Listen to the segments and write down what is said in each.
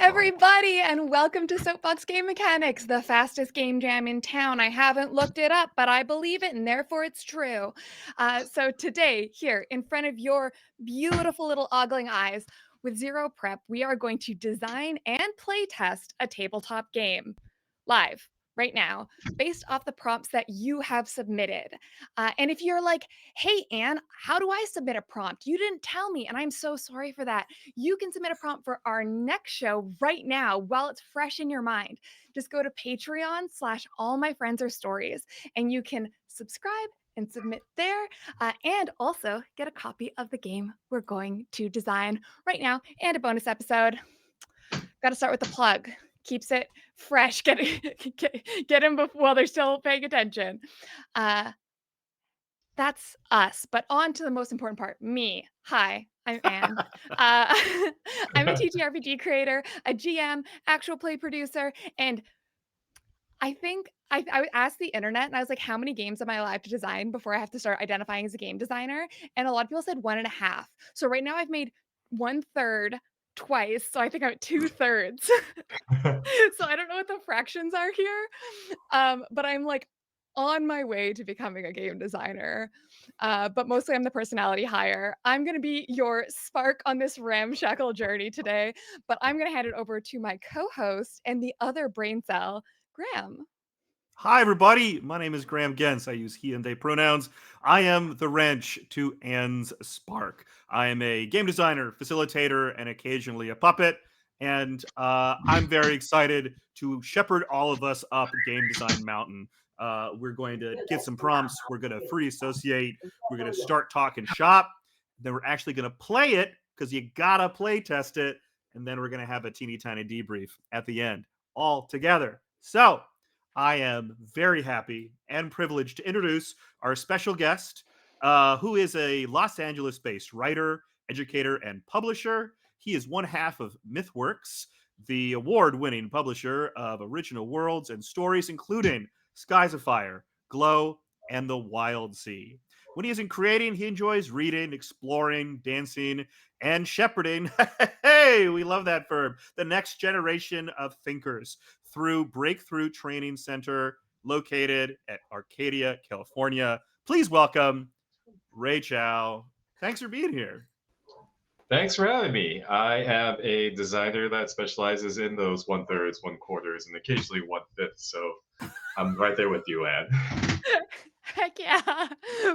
everybody, and welcome to Soapbox Game Mechanics, the fastest game jam in town. I haven't looked it up, but I believe it, and therefore it's true. So today, here in front of your beautiful little ogling eyes, with zero prep, we are going to design and play test a tabletop game live right now based off the prompts that you have submitted. And if you're like, hey, Anne, how do I submit a prompt? You didn't tell me, and I'm so sorry for that. You can submit a prompt for our next show right now while it's fresh in your mind. Just go to Patreon/allmyfriendsarstories, and you can subscribe and submit there, and also get a copy of the game we're going to design right now and a bonus episode. Got to start with the plug. Keeps it fresh. Get them while they're still paying attention. That's us. But on to the most important part. Me. Hi, I'm Anne. I'm a TTRPG creator, a GM, actual play producer, and I think I asked the internet and I was like, how many games am I allowed to design before I have to start identifying as a game designer? And a lot of people said 1.5. So right now I've made 1/3 twice. So I think I'm at 2/3. So I don't know what the fractions are here. But I'm like on my way to becoming a game designer. But mostly I'm the personality hire. I'm going to be your spark on this ramshackle journey today. But I'm going to hand it over to my co host and the other brain cell, Graham. Hi, everybody. My name is Graham Gens. I use he and they pronouns. I am the wrench to Anne's spark. I am a game designer, facilitator, and occasionally a puppet. And I'm very excited to shepherd all of us up Game Design Mountain. We're going to get some prompts. We're going to free associate. We're going to start talking shop. Then we're actually going to play it because you got to play test it. And then we're going to have a teeny tiny debrief at the end all together. So, I am very happy and privileged to introduce our special guest, who is a Los Angeles based writer, educator, and publisher. He is one half of Mythworks, the award winning publisher of original worlds and stories, including Skies of Fire, Glow, and the Wildsea. When he isn't creating, he enjoys reading, exploring, dancing, and shepherding. Hey, we love that verb. The next generation of thinkers through Breakthrough Training Center located at Arcadia, California. Please welcome Ray Chou. Thanks for being here. Thanks for having me. I am a designer that specializes in those 1/3, 1/4, and occasionally 1/5. So I'm right there with you, Anne. Heck yeah.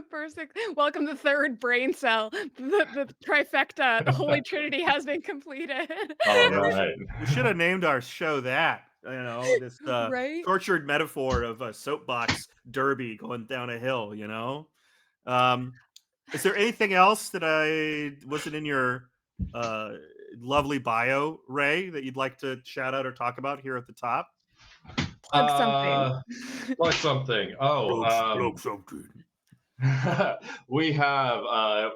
Perfect. Welcome the third brain cell. The trifecta, the Holy Trinity has been completed. All right. We should have named our show that. This Right? tortured metaphor of a soapbox derby going down a hill, Is there anything else that I wasn't in your lovely bio, Ray, that you'd like to shout out or talk about here at the top? Plug something. Plug something. Plug something. We have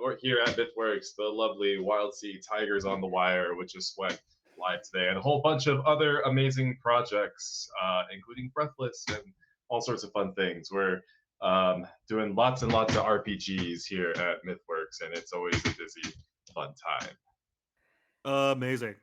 we're here at Mythworks the lovely Wildsea Tigers on the Wire, which just went live today, and a whole bunch of other amazing projects, including Breathless and all sorts of fun things. We're doing lots and lots of RPGs here at Mythworks, and it's always a busy, fun time. Amazing.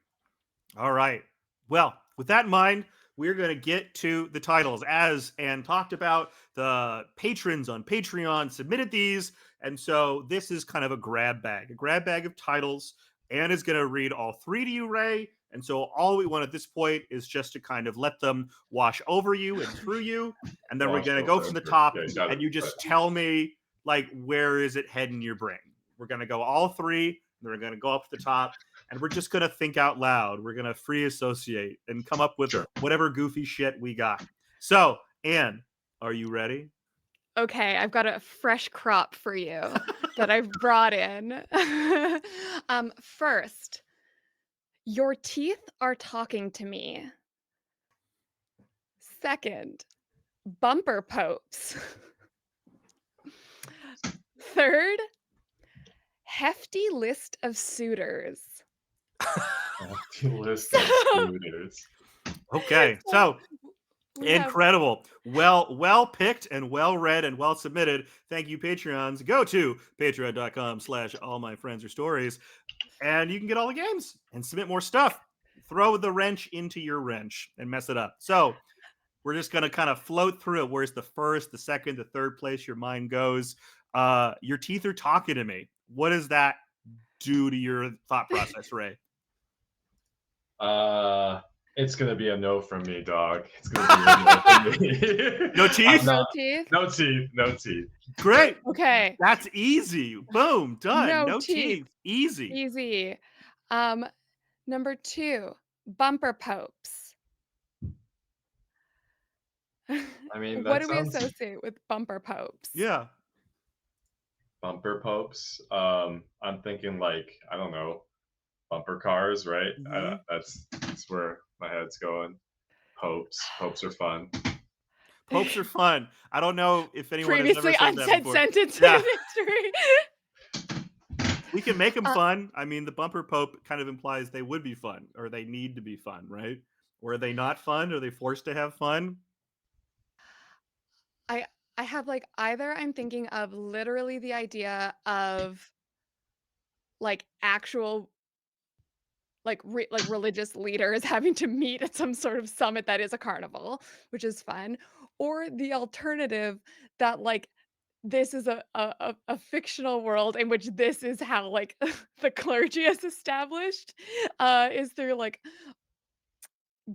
All right. Well, with that in mind, we're going to get to the titles. As Anne talked about, the patrons on Patreon submitted these. And so this is kind of a grab bag of titles. Anne is going to read all three to you, Ray. And so all we want at this point is just to kind of let them wash over you and through you. And then we're going to go from the top, and you just tell me, like, where is it heading your brain? We're going to go all three, and we're going to go up to the top, and we're just going to think out loud. We're going to free associate and come up with whatever goofy shit we got. So, Anne, are you ready? Okay, I've got a fresh crop for you that I've brought in. First, your teeth are talking to me. Second, bumper popes. Third, hefty list of suitors. List of suitors. Okay, so incredible. Well picked and well read and well submitted. Thank you, Patreons. Go to patreon.com/allmyfriendsarstories, and you can get all the games and submit more stuff. throw the wrench into your wrench and mess it up. So we're just gonna kind of float through it. Where's the first, the second, the third place your mind goes? Your teeth are talking to me. What does that do to your thought process, Ray? It's gonna be a no from me, dog. It's gonna be a no from me. No I'm teeth? No not. teeth? No teeth. No teeth. Great. Okay. That's easy. Boom, done. No No teeth. teeth. Easy. Easy. Um, number 2, bumper popes. I mean, What that do we sounds associate with bumper popes? Yeah. bumper popes. I'm thinking like I don't know, bumper cars, right? hmm That's where my head's going. Popes are fun. Popes are fun. I don't know if anyone has ever Previously said that unsaid before. sentence in Yeah, history. we can make them Uh, fun. I mean, the bumper pope kind of implies they would be fun or they need to be fun, right? Or are they not fun? Are they forced to have fun? I I have like either I'm thinking of literally the idea of like actual like religious leaders having to meet at some sort of summit that is a carnival, which is fun, or the alternative that like this is a fictional world in which this is how like the clergy is established is through like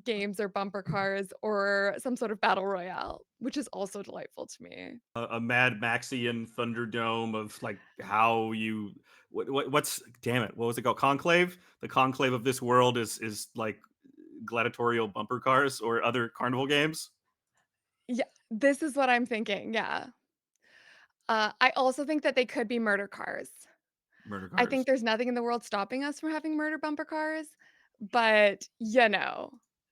games or bumper cars or some sort of battle royale, which is also delightful to me. A Mad Maxian Thunderdome of like how you what's damn it, what was it called? Conclave. The conclave of this world is like gladiatorial bumper cars or other carnival games. Yeah, this is what I'm thinking. Yeah. I also think that they could be murder cars. Murder I think cars. there's nothing in the world stopping us from having murder bumper cars, but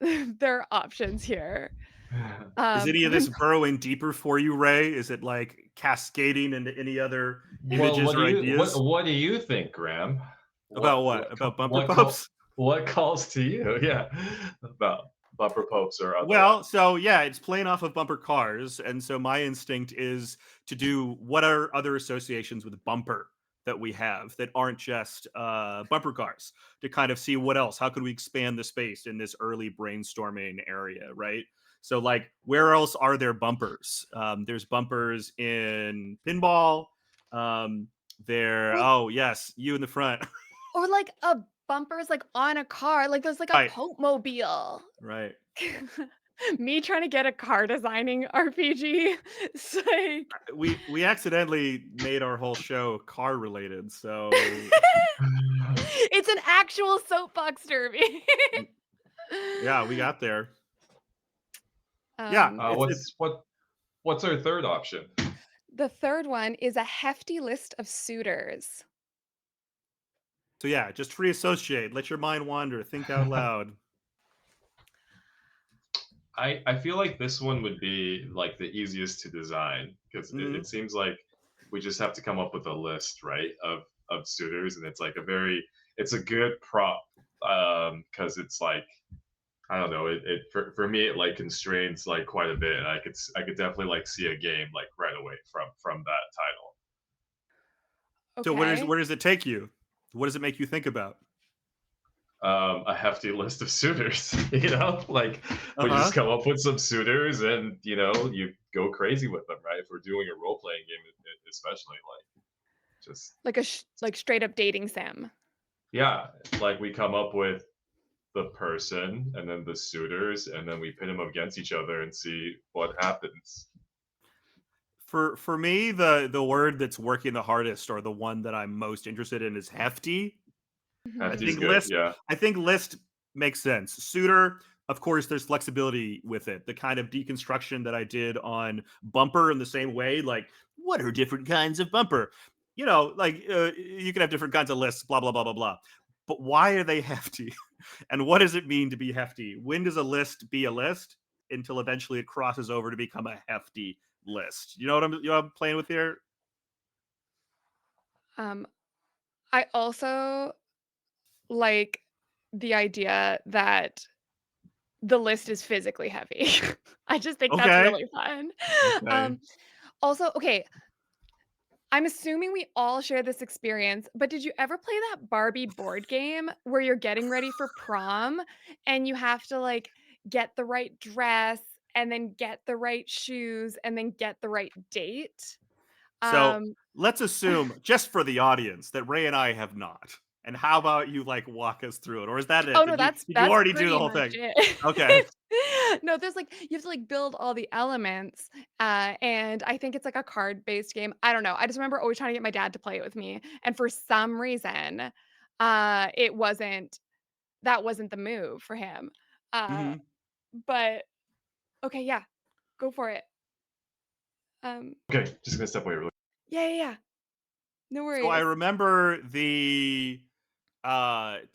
there are options here. Is any of I'm this burrowing deeper for you, Ray? Is it like cascading into any other Well, images or ideas? what do you think, Graham? About what? About bumper What call pops? what calls to you? Yeah, about bumper popes or Well, otherwise. so yeah, it's playing off of bumper cars, and so my instinct is to do what are other associations with bumper that we have that aren't just bumper cars to kind of see what else. How could we expand the space in this early brainstorming area, right? So, like, where else are there bumpers? There's bumpers in pinball. Um, there. Well, Oh, yes, you in the front. or like a bumper is like on a car, like there's like a Right, Pope mobile. right. Me trying to get a car designing RPG. It's like We accidentally made our whole show car related, so it's an actual soapbox derby. yeah, we got there. Yeah, um, it's What's our third option? the third one is a hefty list of suitors. so yeah, just free associate. Let your mind wander. Think out loud. I feel like this one would be like the easiest to design because it hmm seems like we just have to come up with a list, right, of suitors, and it's like it's a good prop because it's like I don't know, it for me it like constrains like quite a bit, and I could definitely like see a game like right away from that title. So Okay. where does it take you? What does it make you think about? A hefty list of suitors, like Uh we just huh. come up with some suitors and you go crazy with them, right? If we're doing a role playing game, especially like just Like like straight up dating sim. yeah, like we come up with the person and then the suitors and then we pit them against each other and see what happens. For me, the word that's working the hardest or the one that I'm most interested in is hefty. I Hefty's think Mhm. good, list. yeah. I think list makes sense. Suitor, of course, there's flexibility with it. The kind of deconstruction that I did on bumper in the same way. Like, what are different kinds of bumper? Like you can have different kinds of lists. Blah blah blah blah blah. But why are they hefty? And what does it mean to be hefty? When does a list be a list? Until eventually it crosses over to become a hefty list. You know what I'm playing with here? Um, I also like the idea that the list is physically heavy. I just think that's Okay. really fun. Okay. Um, also, okay, I'm assuming we all share this experience, but did you ever play that Barbie board game where you're getting ready for prom and you have to like get the right dress and then get the right shoes and then get the right date? So Um, let's assume, just for the audience, that Ray and I have not. And how about you like walk us through it, or is that oh it? no, Did you that's already do the pretty whole much thing? Okay. it. No, there's like you have to like build all the elements, and I think it's like a card-based game. I don't know. I just remember always trying to get my dad to play it with me, and for some reason, it wasn't that wasn't the move for him. Uh, Hmm. but okay, yeah, go for it. Um, Okay, just gonna step away really. yeah, yeah, yeah. No So I worries. remember the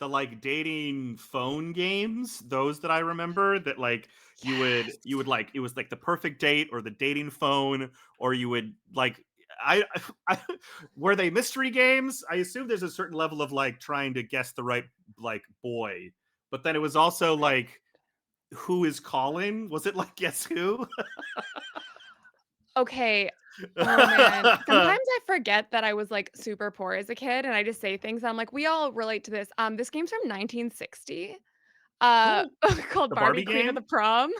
like dating phone games, those that I remember that like Yes. you would like it was like the perfect date or the dating phone, or you would like I, I were they mystery games? I assume there's a certain level of like trying to guess the right like boy, but then it was also like who is calling? Was it like guess who? Okay. Oh, man. Sometimes I forget that I was, like, super poor as a kid, and I just say things, I'm like, "We all relate to this." This game's from 1960, uh, Cool. called The Barbie Barbie Queen of the game? Prom.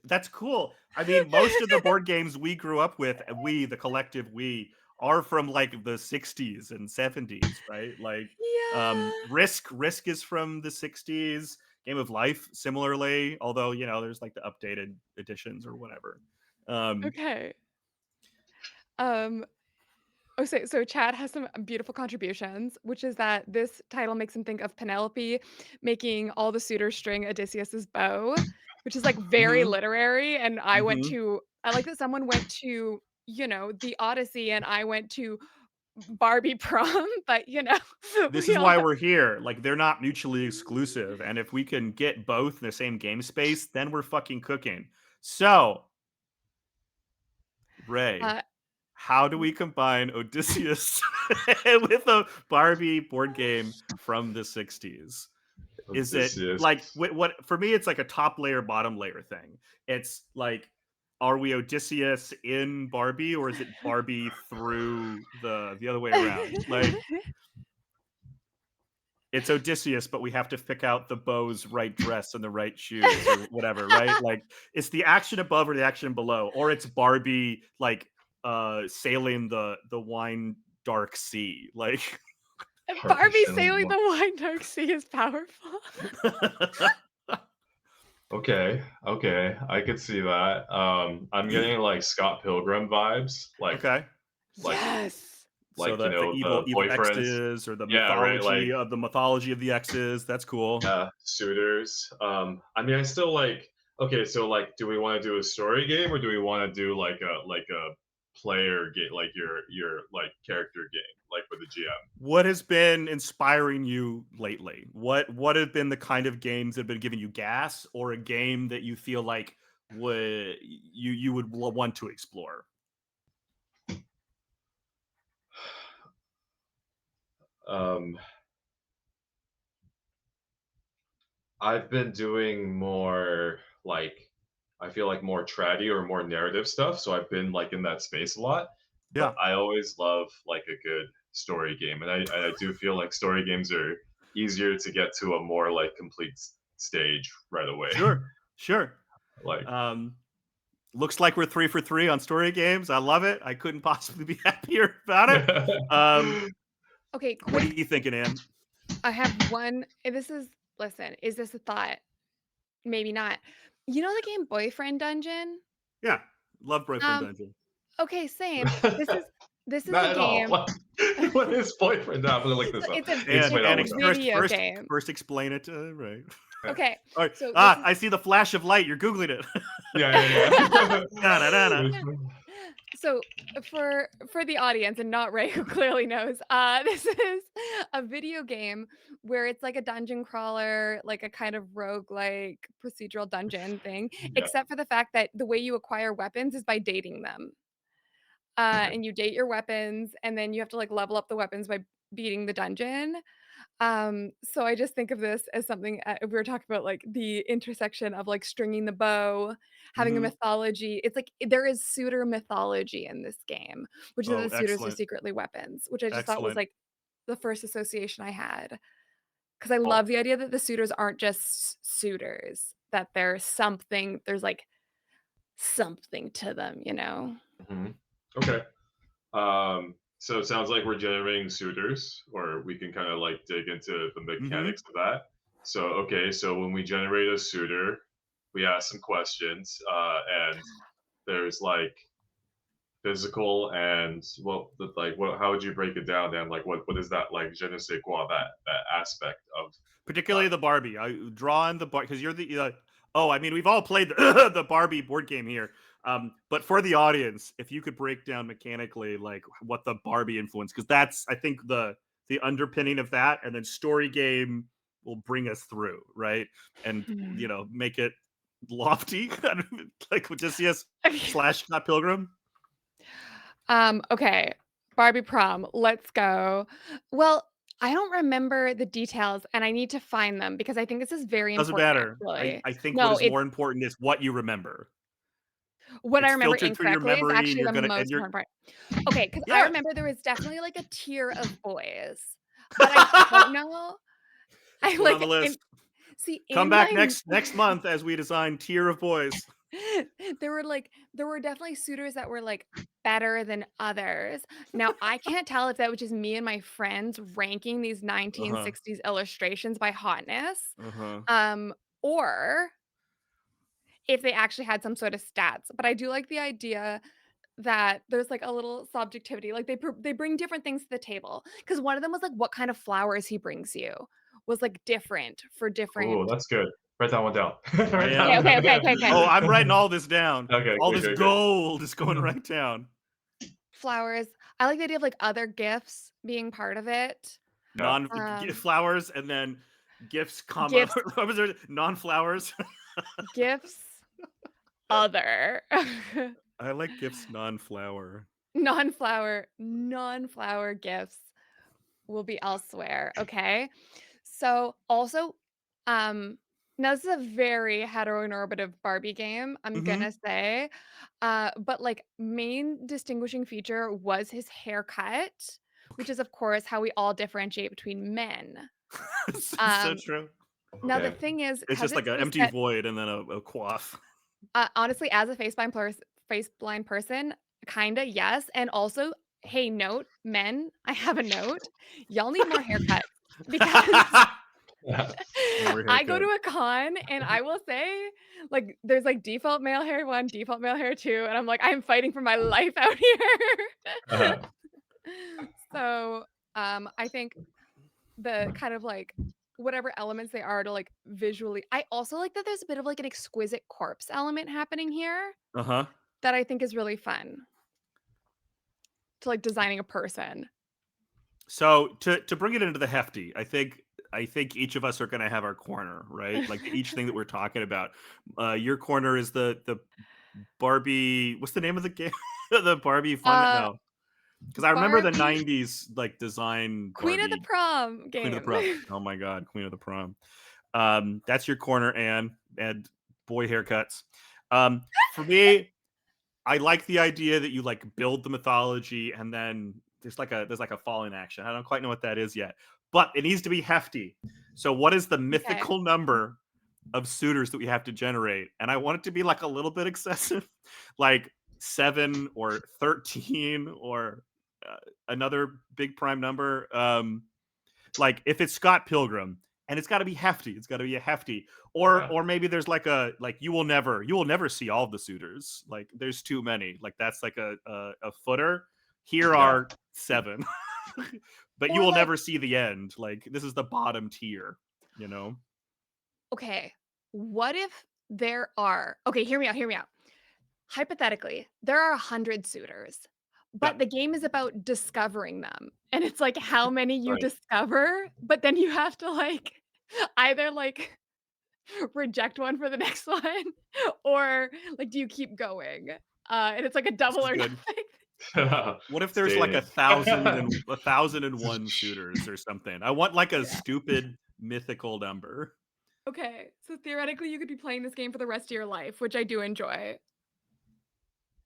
That's cool. I mean, most of the board games we grew up with, we, the collective we, are from like the 60s and 70s, right? Like Yeah. Risk is from the 60s. Game of Life similarly, although, you know, there's like the updated editions or whatever. Um Okay. Um, oh, so Chad has some beautiful contributions, which is that this title makes him think of Penelope making all the suitors string Odysseus's bow, which is, like, very mhm, literary, and mhm. I like that someone went to, the Odyssey, and I went to Barbie prom, but, This we is all why have we're here. Like they're not mutually exclusive, and if we can get both in the same game space, then we're fucking cooking. So, Ray, uh, how do we combine Odysseus with a Barbie board game from the 60s? Is it Odysseus. like what for me it's like a top layer bottom layer thing. It's like are we Odysseus in Barbie or is it Barbie through the other way around? Like it's Odysseus, but we have to pick out the beau's right dress and the right shoes or whatever, right? Like it's the action above or the action below, or it's Barbie like sailing the wine dark sea. Like Harvey Barbie Sailing sailing One. the wine dark sea is powerful. Okay, okay, I could see that. I'm getting like Scott Pilgrim vibes, okay. like Yes. So you the know evil the evil boyfriends. exes or Yeah, right. Like the mythology of the exes. That's cool. suitors. I mean, I still like. Okay, so like, do we want to do a story game or do we want to do like a player game, like your like character game, like with the GM? What has been inspiring you lately? What have been the kind of games that have been giving you gas, or a game that you feel like would you would want to explore? Um, I've been doing more like I feel like more traddy or more narrative stuff, so I've been like in that space a lot. But Yeah, I always love like a good story game, and I do feel like story games are easier to get to a more like complete stage right away. sure, sure. Like Um, looks like we're 3 for 3 on story games. I love it. I couldn't possibly be happier about it. Um, Okay, what are quick. you thinking, Anne? I have one. This is listen. Is this a thought? Maybe not. You know the game Boyfriend Dungeon? Yeah, love Boyfriend Um, Dungeon. okay, same. This is not a at all. game. What is boyfriend? No, I'm gonna look this up. It's a And Explain it's a all and of that. first video game. first explain it to right. Okay, All right. so this Ah, is I see the flash of light. You're googling it. Yeah, yeah, Da-da-da-da. yeah. so for the audience and not Ray who clearly knows, this is a video game where it's like a dungeon crawler, like a kind of roguelike procedural dungeon thing, Yeah. except for the fact that the way you acquire weapons is by dating them. Okay. And you date your weapons, and then you have to like level up the weapons by beating the dungeon. So I just think of this as something we were talking about like the intersection of like stringing the bow, having a Hmm. mythology. It's like there is suitor mythology in this game, which is that Oh, the suitors are excellent. secretly weapons, which I just thought was Excellent. like the first association I had. Because I Oh, love the idea that the suitors aren't just suitors, that there's something, there's like something to them, you know? mhm. Okay. So it sounds like we're generating suitors, or we can kind of like dig into the Hmm. mechanics of that. So, okay, so when we generate a suitor, we ask some questions, and there's like physical and like what? How would you break it down? Then, like, what is that like je ne sais quoi, that aspect of? Particularly the Barbie. I draw on the bar because you're the. Oh, I mean, we've all played the, the Barbie board game here. But for the audience, if you could break down mechanically like what the Barbie influence, because that's I think the underpinning of that, and then story game will bring us through, right? And Hmm. make it lofty, like Odysseus slash Scott Pilgrim. Okay. Barbie prom, let's go. Well, I don't remember the details and I need to find them because I think this is very Doesn't important matter. actually. I think what No, is it's more important is what you remember. what I It's remember filtered through your incorrectly is memory, and actually you're the gonna and most you're important part. Okay, because I yeah. remember there was definitely like a tier of boys, but I don't know. I Put it on like the in list. see Come in back my next month as we design tier of boys. there were definitely suitors that were like better than others. Now I can't tell if that was just me and my friends ranking these Uh-huh. 1960s illustrations by hotness, Uh-huh. um, or if they actually had some sort of stats. But I do like the idea that there's like a little subjectivity. Like they bring different things to the table. Because one of them was like what kind of flowers he brings you was like different for Oh, different. that's good. Write that one down. I Write that Okay, one am. okay, okay, okay, okay. Oh, I'm writing all this down. Okay, All good, this good, good. gold is going right down. Flowers. I like the idea of like other gifts being part of it. Yeah. Um, Flowers and then gifts, comma gifts, what was there? Non-flowers. gifts, other. I like gifts non-flower. Non-flower gifts will be elsewhere, okay? So, also, um, now this is a very heteronormative Barbie game, I'm Mhm. gonna say, but, like, main distinguishing feature was his haircut, which is, of course, how we all differentiate between men. So Um, true. Now the Okay. thing is, It's 'cause just like it's an so empty set void and then a quaff. honestly, as a face blind person, kinda, yes, and also, hey, note, men, I have a note. Y'all need more haircuts because Yeah. More I go to haircut. a con and I will say, like, there's, like, default male hair 1, default male hair 2, and I'm like, "I'm fighting for my life out here." Uh-huh. So, I think the kind of, like, whatever elements they are to, like, visually I also like that there's a bit of, like, an exquisite corpse element happening here Uh-huh. that I think is really fun to, like, designing a person. So to bring it into the hefty, I think each of us are going to have our corner, right? Like each thing that we're talking about. Your corner is the Barbie. What's the name of the game? The Barbie fun? Uh, No, because I remember the Barbie '90s like design Queen of the Barbie Prom Queen of the game. Prom. Oh my God, Queen of the Prom. That's your corner, and boy haircuts. For me, I like the idea that you like build the mythology and then there's like a falling action. I don't quite know what that is yet, but it needs to be hefty. So what is the Okay. mythical number of suitors that we have to generate? And I want it to be like a little bit excessive, like 7 or 13 or uh, another big prime number. Like if it's Scott Pilgrim and it's got to be hefty, it's got to be a hefty, Yeah. or maybe there's like a like you will never see all the suitors. Like there's too many. Like that's like a footer. Here Yeah. are 7, but you Or will like, never see the end. Like this is the bottom tier. You know. okay, what if there are okay, hear me out. Hypothetically, there are 100 suitors, Yeah. but the game is about discovering them, and it's like how many you Right. discover, but then you have to, like, either, like, reject one for the next one, or, like, do you keep going? And it's like a This double is or good. nothing. What if there's like Stating. 1,001 suitors or something? I want like a Yeah. stupid mythical number. Okay, so theoretically, you could be playing this game for the rest of your life, which I do enjoy.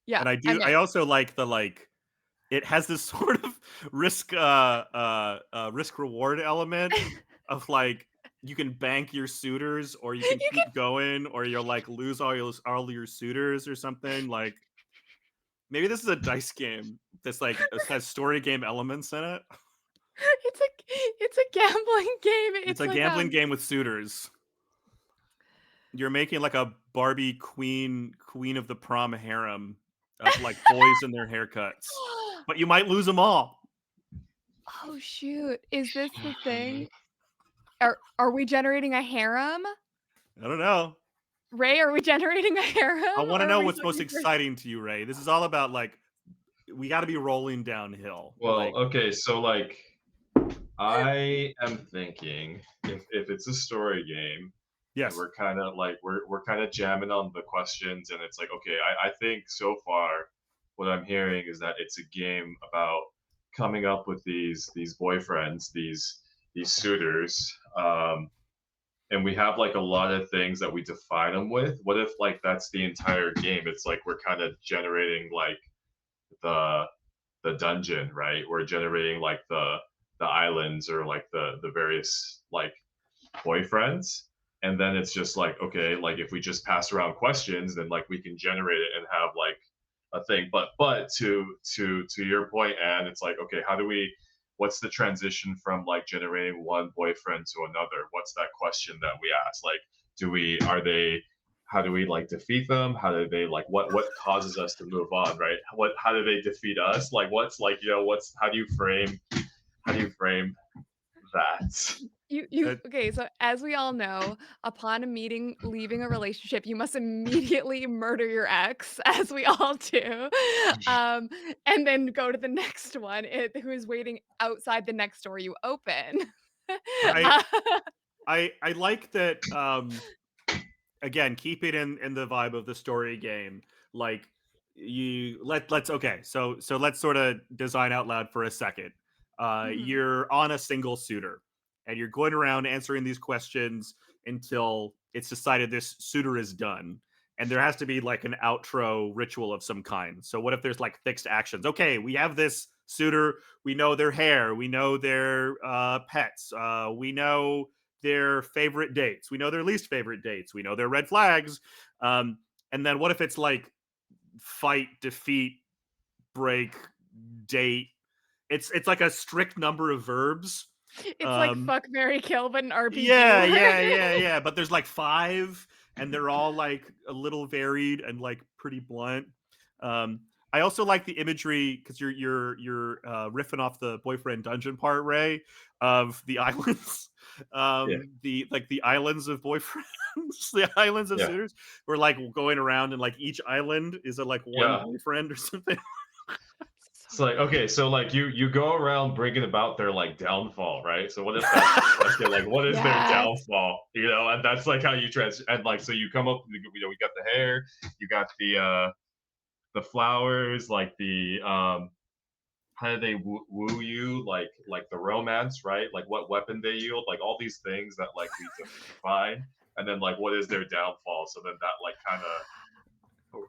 Yeah, And I'm I in. also like the like it has this sort of risk risk reward element of like you can bank your suitors or you can You can keep going or you'll like lose all your suitors or something. Like maybe this is a dice game that's like has story game elements in it. it's a gambling game. It's It's a like, gambling game with suitors. You're making like a Barbie queen of the prom harem of like boys and their haircuts. But you might lose them all. Oh, shoot. Is this the thing? Are we generating a harem? I don't know. Ray, are we generating a I harem, want or to are know we what's most talking first? exciting to you, Ray. This is all about like we got to be rolling downhill. Well, Like okay, so like I am thinking if it's a story game and yes, we're kind of like we're kind of jamming on the questions and it's like okay, I think so far what I'm hearing is that it's a game about coming up with these boyfriends, these suitors, and we have like a lot of things that we define them with. What if like that's the entire game? It's like we're kind of generating like the the dungeon, right? We're generating like the islands or like the various like boyfriends. And then it's just like, okay, like if we just pass around questions, then like we can generate it and have like a thing. But to your point, and it's like, okay, how do we what's the transition from like generating one boyfriend to another? What's that question that we ask? Like, do we are they how do we like defeat them? How do they like what causes us to move on, right? What how do they defeat us? Like what's like, what's how do you frame that? You that, okay, so as we all know, upon a meeting leaving a relationship, you must immediately murder your ex, as we all do, um, and then go to the next one, who is waiting outside the next door you open. I Uh, I like that. Again, keep it in the vibe of the story game. Like let's okay. So let's sort of design out loud for a second. mhm. You're on a single suitor, and you're going around answering these questions until it's decided this suitor is done. And there has to be like an outro ritual of some kind. So what if there's like fixed actions? Okay, we have this suitor. We know their hair. We know their pets. We know their favorite dates. We know their least favorite dates. We know their red flags. And then what if it's like fight, defeat, break, date? It's like a strict number of verbs. It's like Um, fuck, marry, kill, but an RPG yeah, word. yeah, yeah, yeah. But there's like five, and they're all like a little varied and like pretty blunt. Um, I also like the imagery because you're riffing off the boyfriend dungeon part, Ray, of the islands, Yeah, the like the islands of boyfriends, the islands of yeah, suitors. We're like going around, and like each island is a like one yeah. boyfriend or something. It's like okay, so like you go around bringing about their like downfall, right? So what if that's the question? Like, what is their Yes. downfall? And that's like how you trans and like so you come up. We got the hair, you got the flowers, like the how do they woo you? Like the romance, right? Like what weapon they yield, like all these things that like we define, and then like what is their downfall? So then that like kind of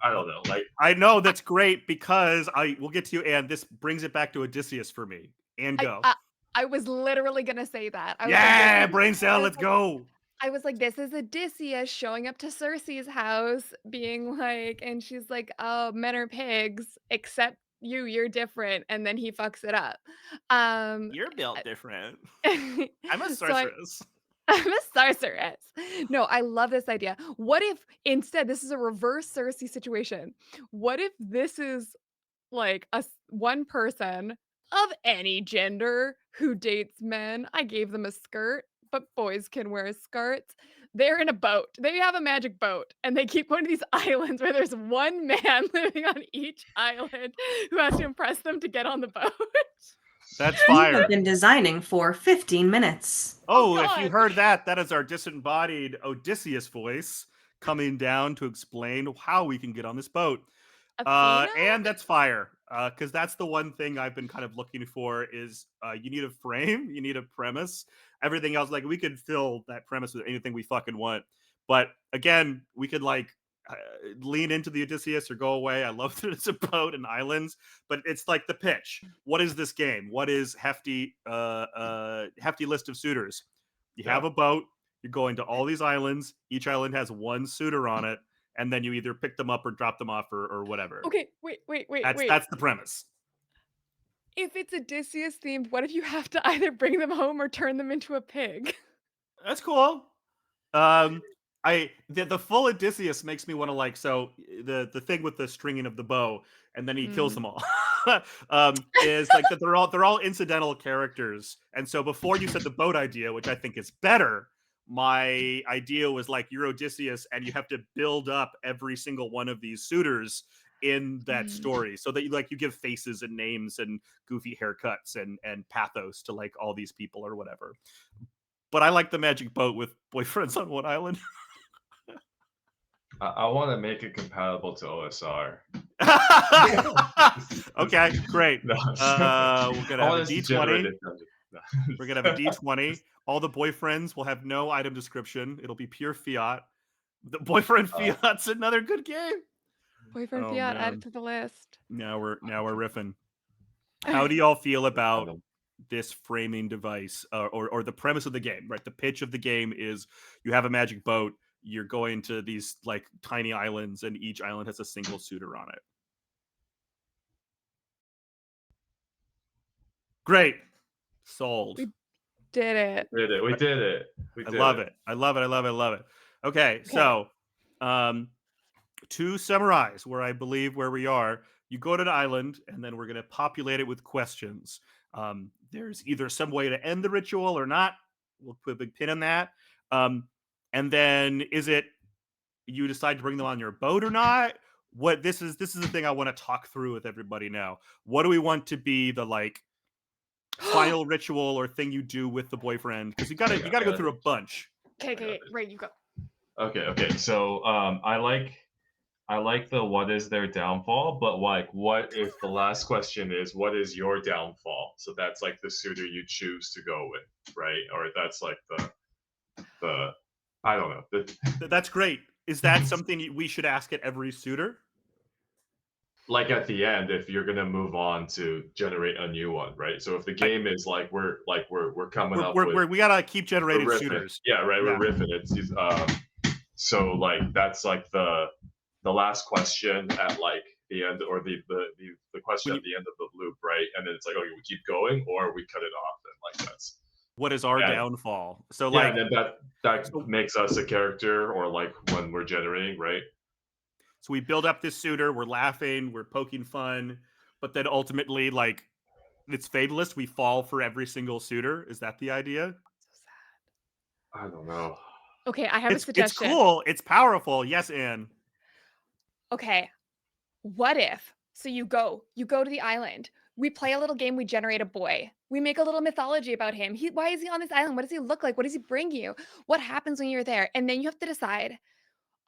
I don't know, like I know that's great because I will get to you, and this brings it back to Odysseus for me. And I go. uh, I was literally gonna say that. I was like, this Yeah, is brain cell, I was let's like go. I was like, "This is Odysseus showing up to Circe's house, being like," and she's like, "Oh, men are pigs, except you're different," and then he fucks it up. Um, You're built different. I I'm a so I sorceress. I'm a sorceress. No, I love this idea. What if instead this is a reverse Cersei situation? What if this is like one person of any gender who dates men? I gave them a skirt, but boys can wear skirts. They're in a boat. They have a magic boat, and they keep going to these islands where there's one man living on each island who has to impress them to get on the boat. That's You have fire. been designing for 15 minutes. Oh Oh, if you god. heard that, that is our disembodied Odysseus voice coming down to explain how we can get on this boat. Athena? And that's fire. because that's the one thing I've been kind of looking for is you need a frame, you need a premise. Everything else, like we could fill that premise with anything we fucking want. But again, we could like uh, lean into the Odysseus or go away. I love that it's a boat and islands, but it's like the pitch. What is this game? What is hefty? Hefty list of suitors. You Yeah. have a boat. You're going to all these islands. Each island has one suitor on it, and then you either pick them up or drop them off or whatever. Okay, wait. That's the premise. If it's Odysseus themed, what if you have to either bring them home or turn them into a pig? That's cool. The full Odysseus makes me want to like the thing with the stringing of the bow and then he kills them all. Is like that they're all incidental characters. And so before you said the boat idea, which I think is better, my idea was like you're Odysseus and you have to build up every single one of these suitors in that story so that you give faces and names and goofy haircuts and pathos to like all these people or whatever. But I like the magic boat with boyfriends on one island. I want to make it compatible to OSR. Okay, great. No, We're gonna have a D20. No. We're gonna have a D20. All the boyfriends will have no item description. It'll be pure fiat. The boyfriend fiat's another good game. Boyfriend Oh, fiat, add man. it to the list. Now we're riffing. How do y'all feel about this framing device or the premise of the game? Right, the pitch of the game is you have a magic boat. You're going to these like tiny islands, and each island has a single suitor on it. Great, sold. We did it. We did it. I love it. I love it. Okay, so to summarize where we are, you go to an island and then we're going to populate it with questions. There's either some way to end the ritual or not. We'll put a big pin in that. And then is it you decide to bring them on your boat or not? What this is the thing I want to talk through with everybody now. What do we want to be the like final ritual or thing you do with the boyfriend? Because you gotta go through a bunch. Okay, right, you go. Okay. So I like the what is their downfall, but like what if the last question is what is your downfall? So that's like the suitor you choose to go with, right? Or that's like the I don't know. That's great. Is that something we should ask at every suitor? Like at the end, if you're gonna move on to generate a new one, right? So if the game is like we're coming up with we gotta keep generating riffing. suitors. Yeah, right. We're riffing. It's so like that's like the last question at like the end or the question at the end of the loop, right? And then it's like, okay, we keep going or we cut it off, and like that's what is our downfall? So yeah, like and then that makes us a character or like when we're generating, right? So we build up this suitor, we're laughing, we're poking fun, but then ultimately, like, it's fatalist. We fall for every single suitor. Is that the idea? So sad. I don't know. Okay, I have a suggestion. It's cool. It's powerful. Yes, Anne. Okay, what if? So you go to the island. We play a little game. We generate a boy. We make a little mythology about him. Why is he on this island? What does he look like? What does he bring you? What happens when you're there? And then you have to decide.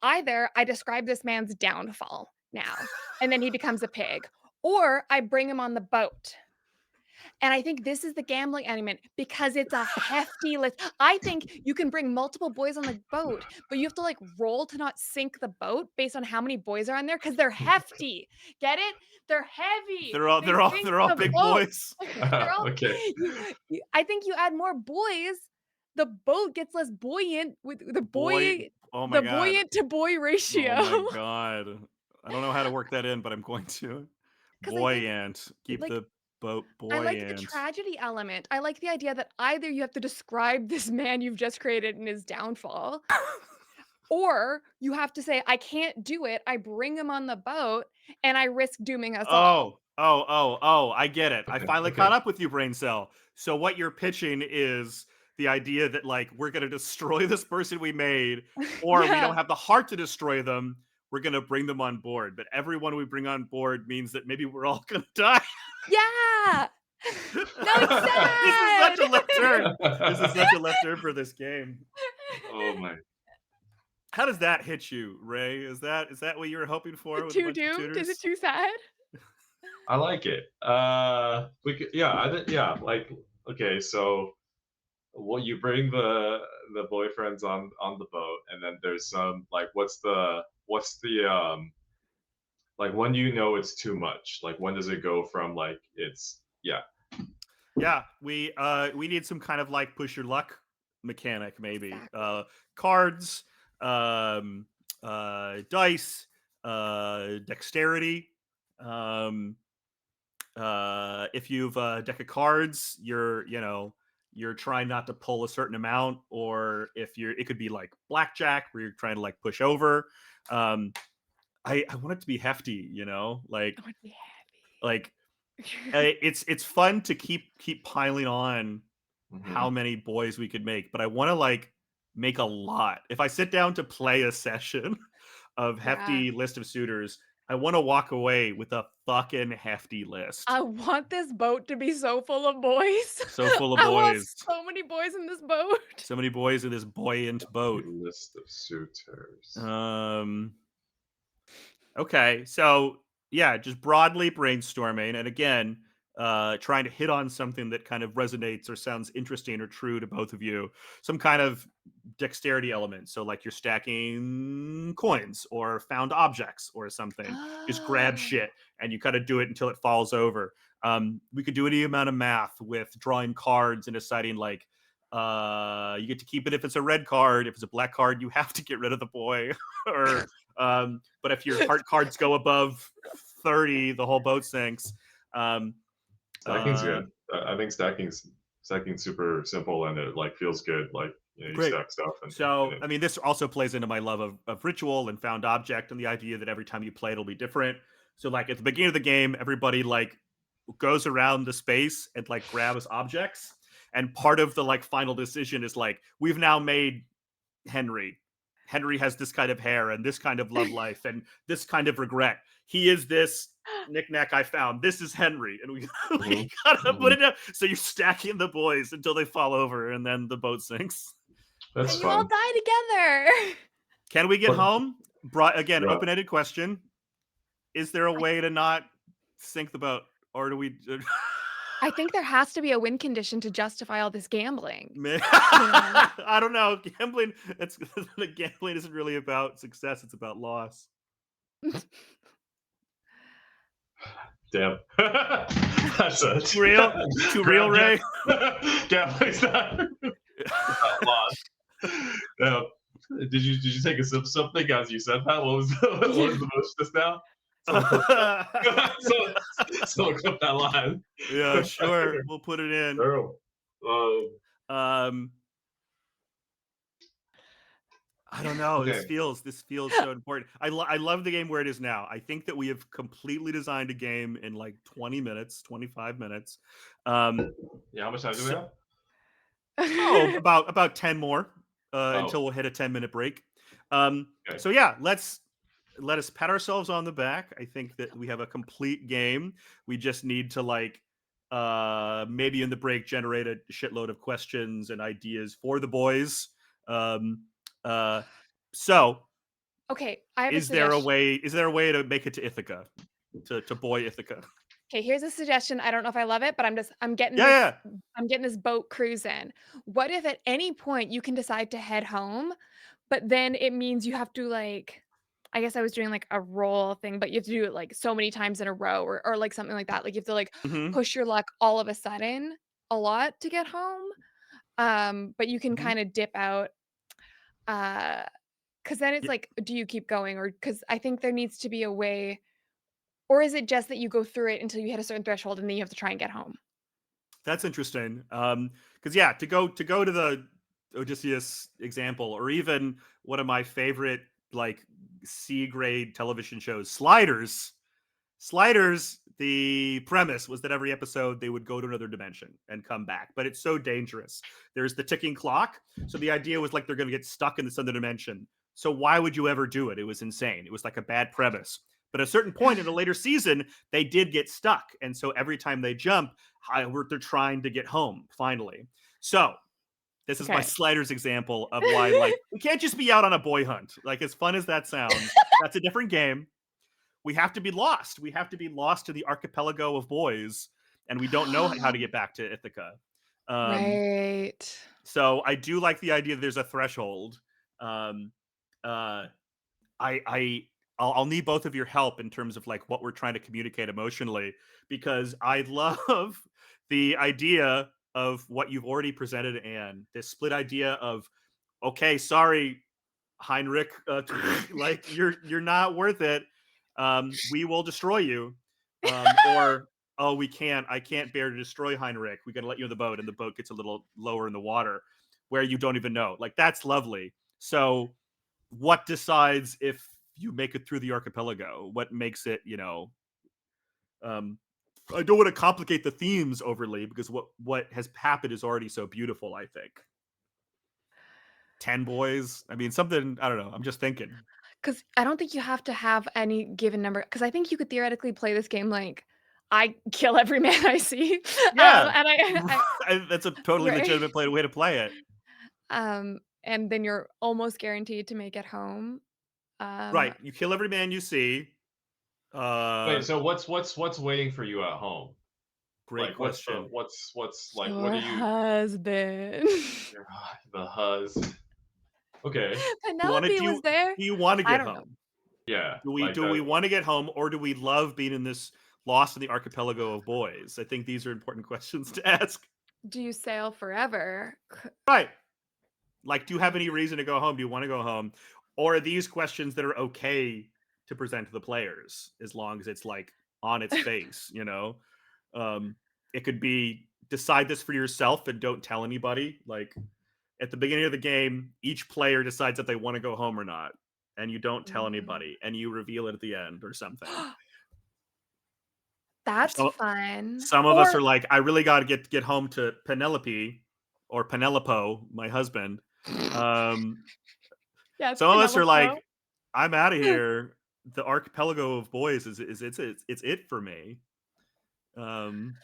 Either I describe this man's downfall now, and then he becomes a pig, or I bring him on the boat. And I think this is the gambling element because it's a hefty list. I think you can bring multiple boys on the boat, but you have to like roll to not sink the boat based on how many boys are on there because they're hefty. Get it? They're heavy. They're all big boys. Okay. I think you add more boys, the boat gets less buoyant with the boy. Oh my God. Buoyant to boy ratio. Oh my God. I don't know how to work that in, but I'm going to. Buoyant. Keep the boat buoyant. I like the tragedy element. I like the idea that either you have to describe this man you've just created and his downfall, or you have to say, I can't do it. I bring him on the boat and I risk dooming us all. Oh, I get it. I finally caught up with you, Brain Cell. So what you're pitching is the idea that like we're going to destroy this person we made, or we don't have the heart to destroy them. We're going to bring them on board. But everyone we bring on board means that maybe we're all going to die. Yeah. No, it's sad. This is such a left turn. This is such a left turn for this game. Oh my. How does that hit you, Ray? Is that what you were hoping for? Too doomed? Is it too sad? I like it. We could, yeah, yeah, like okay, so well, you bring the boyfriends on the boat, and then there's some like what's the like when do you know it's too much? Like when does it go from like it's yeah. Yeah, we need some kind of like push your luck mechanic, maybe. Exactly. Cards, dice, dexterity. Um, if you've a deck of cards, you're trying not to pull a certain amount, or if you're, it could be like blackjack where you're trying to like push over. Um, I want it to be hefty, I want to be like happy. it's fun to keep piling on Hmm. how many boys we could make, but I want to like make a lot. If I sit down to play a session of Yeah. hefty list of suitors, I want to walk away with a fucking hefty list. I want this boat to be so full of boys. So full of I want boys. so many boys in this boat. So many boys in this buoyant boat. List of suitors. Um Okay, so yeah, just broadly brainstorming, and again, trying to hit on something that kind of resonates or sounds interesting or true to both of you. Some kind of dexterity element. So, like you're stacking coins or found objects or something. Just grab Oh. shit and you kind of do it until it falls over. We could do any amount of math with drawing cards and deciding like you get to keep it if it's a red card. If it's a black card, you have to get rid of the boy. Or but if your heart cards go above 30, the whole boat sinks. Um, Stacking's uh, good. I think stacking's super simple and it like feels good. Like you Great. stack stuff and So, it, I mean, this also plays into my love of ritual and found object and the idea that every time you play, it'll be different. So, like at the beginning of the game, everybody like goes around the space and like grabs objects. And part of the like final decision is like, we've now made Henry. Henry has this kind of hair and this kind of love life and this kind of regret. He is this knickknack I found. This is Henry, and we, we Mhm, gotta put mhm. it up. So you're stacking the boys until they fall over, and then the boat sinks. That's And you all fun. die together. Can we get But home? Brought again, yeah, open-ended question. Is there a I way to not sink the boat, or do we? I think there has to be a win condition to justify all this gambling, Man, you know? I don't know. Gambling. It's the gambling isn't really about success. It's about loss. damn. That's a Too real. Too real, Grab Ray. gambling's not lost. Damn. Did you take a sip of something as you said that? What was what was the motion just now? Someone clip that. Someone clip that line. Yeah, sure. We'll put it in. Girl. Um, I don't know. Okay. This feels so important. I love the game where it is now. I think that we have completely designed a game in like 20 minutes, 25 minutes. Yeah, how much time do we So, have? about 10 more until Oh, we'll hit a 10-minute break. okay. So yeah, let us pat ourselves on the back. I think that we have a complete game. We just need to like maybe in the break generate a shitload of questions and ideas for the boys. Um, so Okay, I have a is there a suggestion. way to make it to Ithaca? To boy Ithaca. Okay, here's a suggestion. I don't know if I love it, but I'm getting Yeah, this yeah. I'm getting this boat cruise in. What if at any point you can decide to head home, but then it means you have to like I guess I was doing like a roll thing, but you have to do it like so many times in a row or like something like that. Like you have to like Hmm. push your luck all of a sudden a lot to get home. But you can Hmm. kind of dip out. Because then it's Yeah, like, do you keep going? Or because I think there needs to be a way, or is it just that you go through it until you hit a certain threshold and then you have to try and get home? that's interesting. Because yeah, to go to the Odysseus example, or even one of my favorite like C grade television shows, Sliders. Sliders, the premise was that every episode they would go to another dimension and come back, but it's so dangerous. There's the ticking clock. So the idea was like they're going to get stuck in this other dimension. So why would you ever do it? It was insane. It was like a bad premise. But at a certain point in a later season, they did get stuck. And so every time they jump, they're trying to get home finally. So this is my Okay. Sliders example of why, like, we can't just be out on a boy hunt. Like, as fun as that sounds, that's a different game. we have to be lost. We have to be lost to the archipelago of boys, and we don't know how to get back to Ithaca. Um, Right. so I do like the idea that there's a threshold. Um, uh, I I I'll need both of your help in terms of like what we're trying to communicate emotionally, because I love the idea of what you've already presented, Anne. This split idea of, okay, sorry, Heinrich, like you're not worth it. We will destroy you. Or oh, we can't. I can't bear to destroy Heinrich. We got to let you in the boat, and the boat gets a little lower in the water, where you don't even know. Like that's lovely. So, what decides if you make it through the archipelago? What makes it? Um, I don't want to complicate the themes overly because what has happened is already so beautiful. I think 10 boys. I mean, something. I don't know. I'm just thinking. Because I don't think you have to have any given number. Because I think you could theoretically play this game like, I kill every man I see, Yeah, and I that's a totally right? legitimate way to play it. And then you're almost guaranteed to make it home. Um, Right, you kill every man you see. Wait, Uh, so what's waiting for you at home? Great Like, question. what's like, what your are you? husband. Your the hus. Okay, You want to Penelope was there. do you want to I get don't know. home? yeah, Do we like do we want to get home, or do we love being in this lost in the archipelago of boys? I think these are important questions to ask. Do you sail forever? Right. Like, do you have any reason to go home? Do you want to go home? Or are these questions that are okay to present to the players as long as it's like on its face, you know? Um, it could be decide this for yourself and don't tell anybody. Like at the beginning of the game, each player decides if they want to go home or not, and you don't tell Mm. anybody, and you reveal it at the end or something. That's So fun. some of us Or are like, I really got to get home to Penelope or Penelopo, my husband. Um, yeah, it's some of us are Penelope. like, I'm out of here. The archipelago of boys is it's it for me. Um,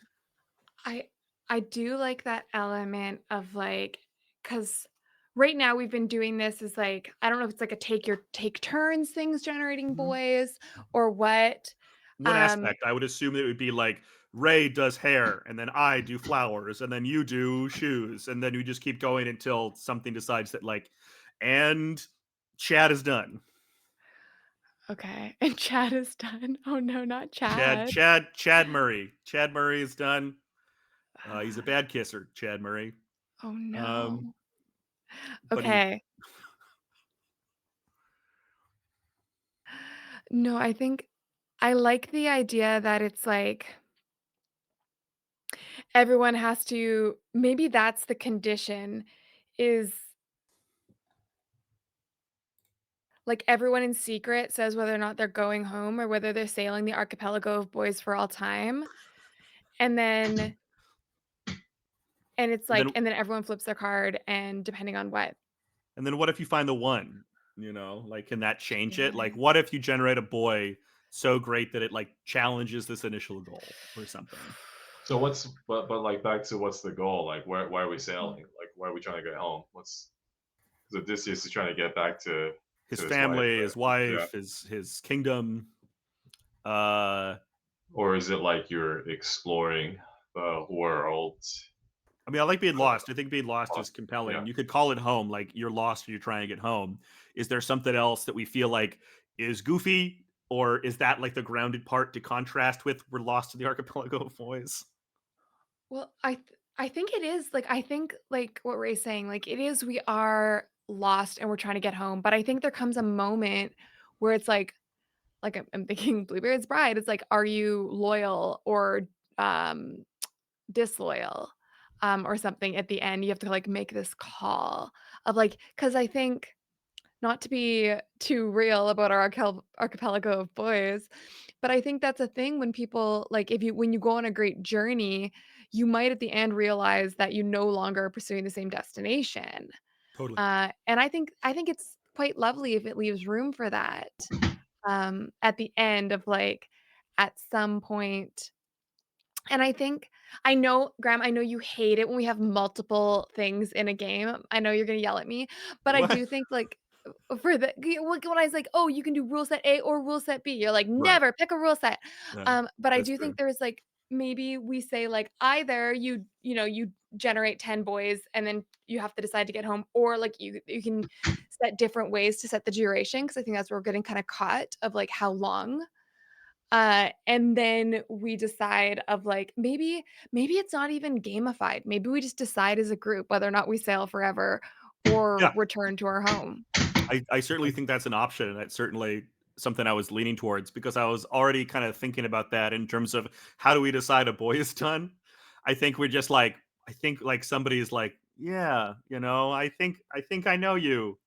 I I do like that element of like, because right now we've been doing this as like, I don't know if it's like a take turns things generating Mhm. boys or what. What Um, aspect? I would assume that it would be like Ray does hair, and then I do flowers, and then you do shoes, and then you just keep going until something decides that like, and Chad is done. okay. And Chad is done. Oh no, not Chad, Chad. Chad, Chad Murray. Chad Murray is done. He's a bad kisser, Chad Murray. Oh Um, no. but he Okay. No, I think I like the idea that it's like everyone has to, maybe that's the condition, is like everyone in secret says whether or not they're going home or whether they're sailing the archipelago of boys for all time. And then it's and like then and then everyone flips their card and depending on what. and then what if you find the one? Like can that change it? Like Yeah. what if you generate a boy so great that it like challenges this initial goal or something? so what's but like back to what's the goal? Like why are we sailing? Like why are we trying to get home? What's because Odysseus is trying to get back His to his wife, family, his yeah. wife, his kingdom. Uh Or is it like you're exploring the world? I mean, I like being Uh, lost. I think being lost is compelling. yeah. You could call it home, like you're lost and you're trying to get home. Is there something else that we feel like is goofy, or is that like the grounded part to contrast with we're lost in the archipelago of boys? Well, I think it is like, I think like what Ray's saying, like it is, we are lost and we're trying to get home, but I think there comes a moment where it's like I'm thinking Bluebeard's Bride. It's like, are you loyal or um disloyal, or something at the end. You have to like make this call of like, because I think, not to be too real about our archipelago of boys, but I think that's a thing when people like, if you when you go on a great journey, you might at the end realize that you no longer are pursuing the same destination. Totally. And I think it's quite lovely if it leaves room for that, at the end of like, at some point. And I think, I know, Graham, I know you hate it when we have multiple things in a game. I know you're gonna yell at me, but I What? do think like for the when I was like, "Oh, you can do rule set A or rule set B." You're like, Right. "Never, pick a rule set." Yeah, But I that's do true. think there's, like maybe we say, like, either you generate 10 boys and then you have to decide to get home, or, like, you can set different ways to set the duration because I think that's where we're getting kinda caught of, like, how long. And then we decide of, like, maybe it's not even gamified. Maybe we just decide as a group whether or not we sail forever or Yeah, return to our home. I certainly think that's an option, and that's certainly something I was leaning towards because I was already kind of thinking about that in terms of how do we decide a boy is done. I think we're just like I think like somebody is like, yeah, I think I know you,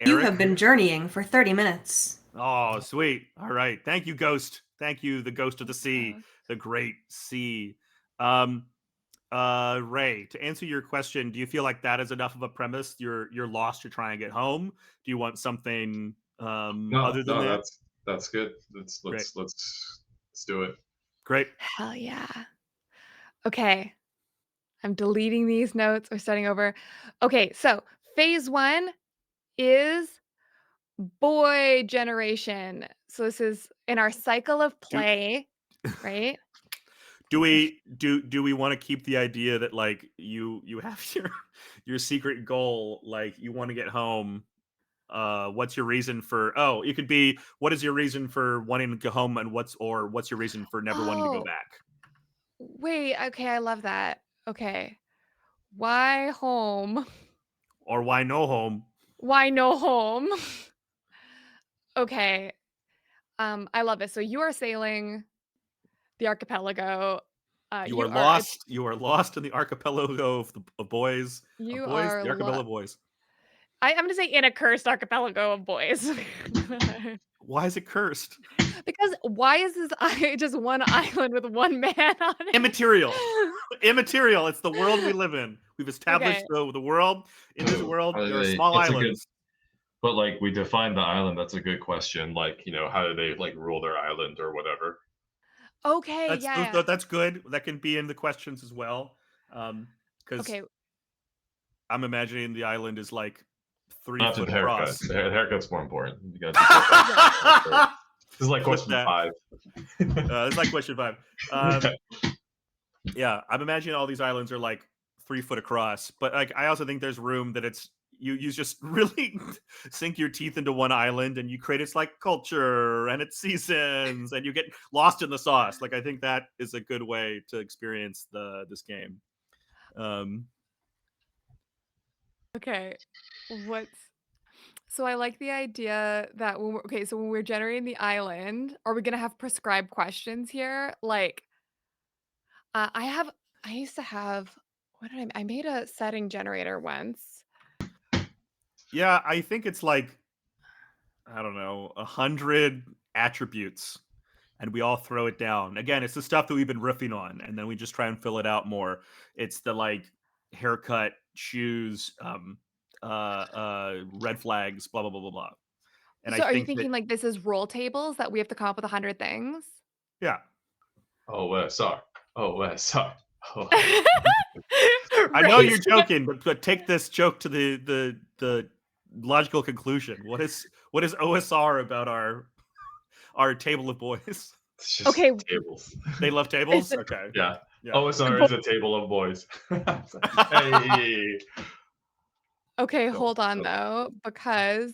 You Eric. have been journeying for 30 minutes. Oh, sweet. All right. Thank you, Ghost. Thank you, the Ghost of the Sea, Uh, the Great Sea. Um, Ray, to answer your question, do you feel like that is enough of a premise? You're lost. You're trying to get home. Do you want something No, other than no, that? that's good. Let's Great. let's let's do it. Great. Hell yeah. Okay, I'm deleting these notes or starting over. Okay, so phase 1 is boy generation. So this is in our cycle of Do play, right? do we want to keep the idea that like you have your secret goal, like you want to get home? What's your reason for? Oh, it could be what is your reason for wanting to go home, and what's your reason for never wanting to go Oh, back, wait, okay, I love that. Okay. Why home? or why no home? Why no home? Okay. I love this. So you are sailing the archipelago. You are You are it's lost. You are lost in the archipelago of boys. Of you boys. are The archipelago of boys. I'm gonna say in a cursed archipelago of boys. Why is it cursed? Because why is this just one island with one man on Immaterial. it? Immaterial. It's the world we live in. We've established Okay. the world. In this Oh, world, there are small that's a good. islands. But like we define the island. That's a good question. Like how do they like rule their island or whatever? Okay, That's yeah, yeah. that's good. That can be in the questions as well. Because Okay. I'm imagining the island is like three Not to foot the haircut. across. The haircut's more important. You got to take care of Right. that first. This is like Flip question that. 5. It's like question 5. Yeah. Yeah, I'm imagining all these islands are like 3 foot across, but like I also think there's room that it's you just really sink your teeth into one island and you create its like culture and its seasons and you get lost in the sauce. Like I think that is a good way to experience this game. Um, Okay. What's So I like the idea that so when we're generating the island, are we gonna have prescribed questions here? Like, uh, I have I used to have what did I made a setting generator once. yeah, I think it's like I don't know 100 attributes and we all throw it down. Again, it's the stuff that we've been riffing on, and then we just try and fill it out more. It's the like haircut, shoes, red flags, blah blah blah blah blah. And I So are you think that thinking like this is roll tables that we have to come up with 100 things? yeah, OSR. OSR. Oh, I know Right. you're joking, but take this joke to the logical conclusion. What is OSR about our table of boys? it's just Okay, tables. They love is tables. it Okay, Yeah. yeah. the OSR bo is a table of boys. Hey. Okay, Don't, hold on don't, though, because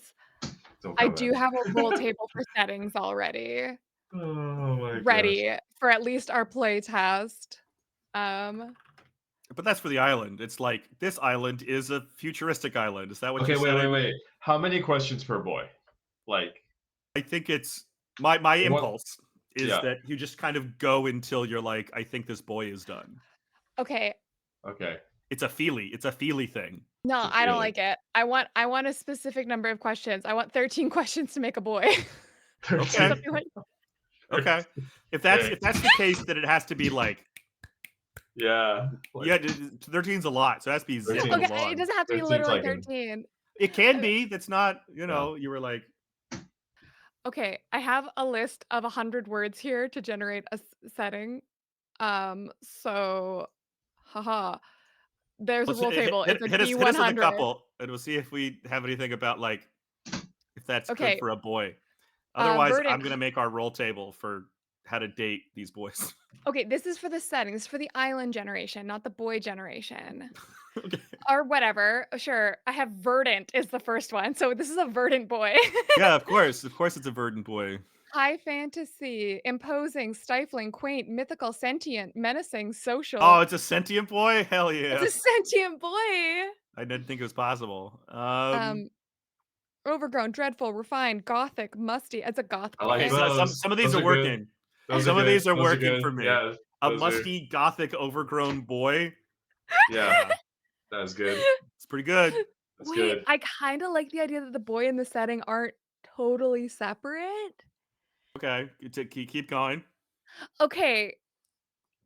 don't I come at do me. have a roll table for settings already, Oh my gosh. ready for at least our play test. Um, But that's for the island. It's like this island is a futuristic island. Is that what Okay, you're wait, wait, saying? wait. How many questions per boy? Like, I think it's my what? impulse is Yeah. that you just kind of go until you're like, I think this boy is done. okay, Okay. It's a feely thing. no, It's a I don't feeling. like it. I want a specific number of questions. I want 13 questions to make a boy. Okay. 13. Something like Okay. If that's Okay. if that's the case, then it has to be like Yeah. yeah, Like 13's a lot, so it has to be 13. zipping okay, it along. doesn't have to be 13's literally like an 13. It can Uh, be. That's not, yeah. you were like, okay, I have a list of 100 words here to generate a setting. So haha, there's a let's roll hit, table. hit, It's a hit us with a D100. couple, and we'll see if we have anything about like if that's good Okay. for a boy. Otherwise, I'm Verdant. gonna make our roll table for how to date these boys. Okay, this is for the setting. This is for the island generation, not the boy generation. Okay. Or whatever. Sure. I have verdant is the first one. So this is a verdant boy. Yeah, of course. Of course it's a verdant boy. High fantasy, imposing, stifling, quaint, mythical, sentient, menacing, Oh, social. it's a sentient boy? Hell It's yeah. a sentient boy. I didn't think it was possible. Um, overgrown, dreadful, refined, gothic, musty. It's a goth I like boy. okay, those. some of these Those are are good. working. Those are Some of good. these are Those are working good. for me. Yeah, A those are. musty, gothic, overgrown boy. Yeah, that's good. It's pretty good. That's Wait, good. I kinda like the idea that the boy and the setting aren't totally separate. Okay, keep going. Okay,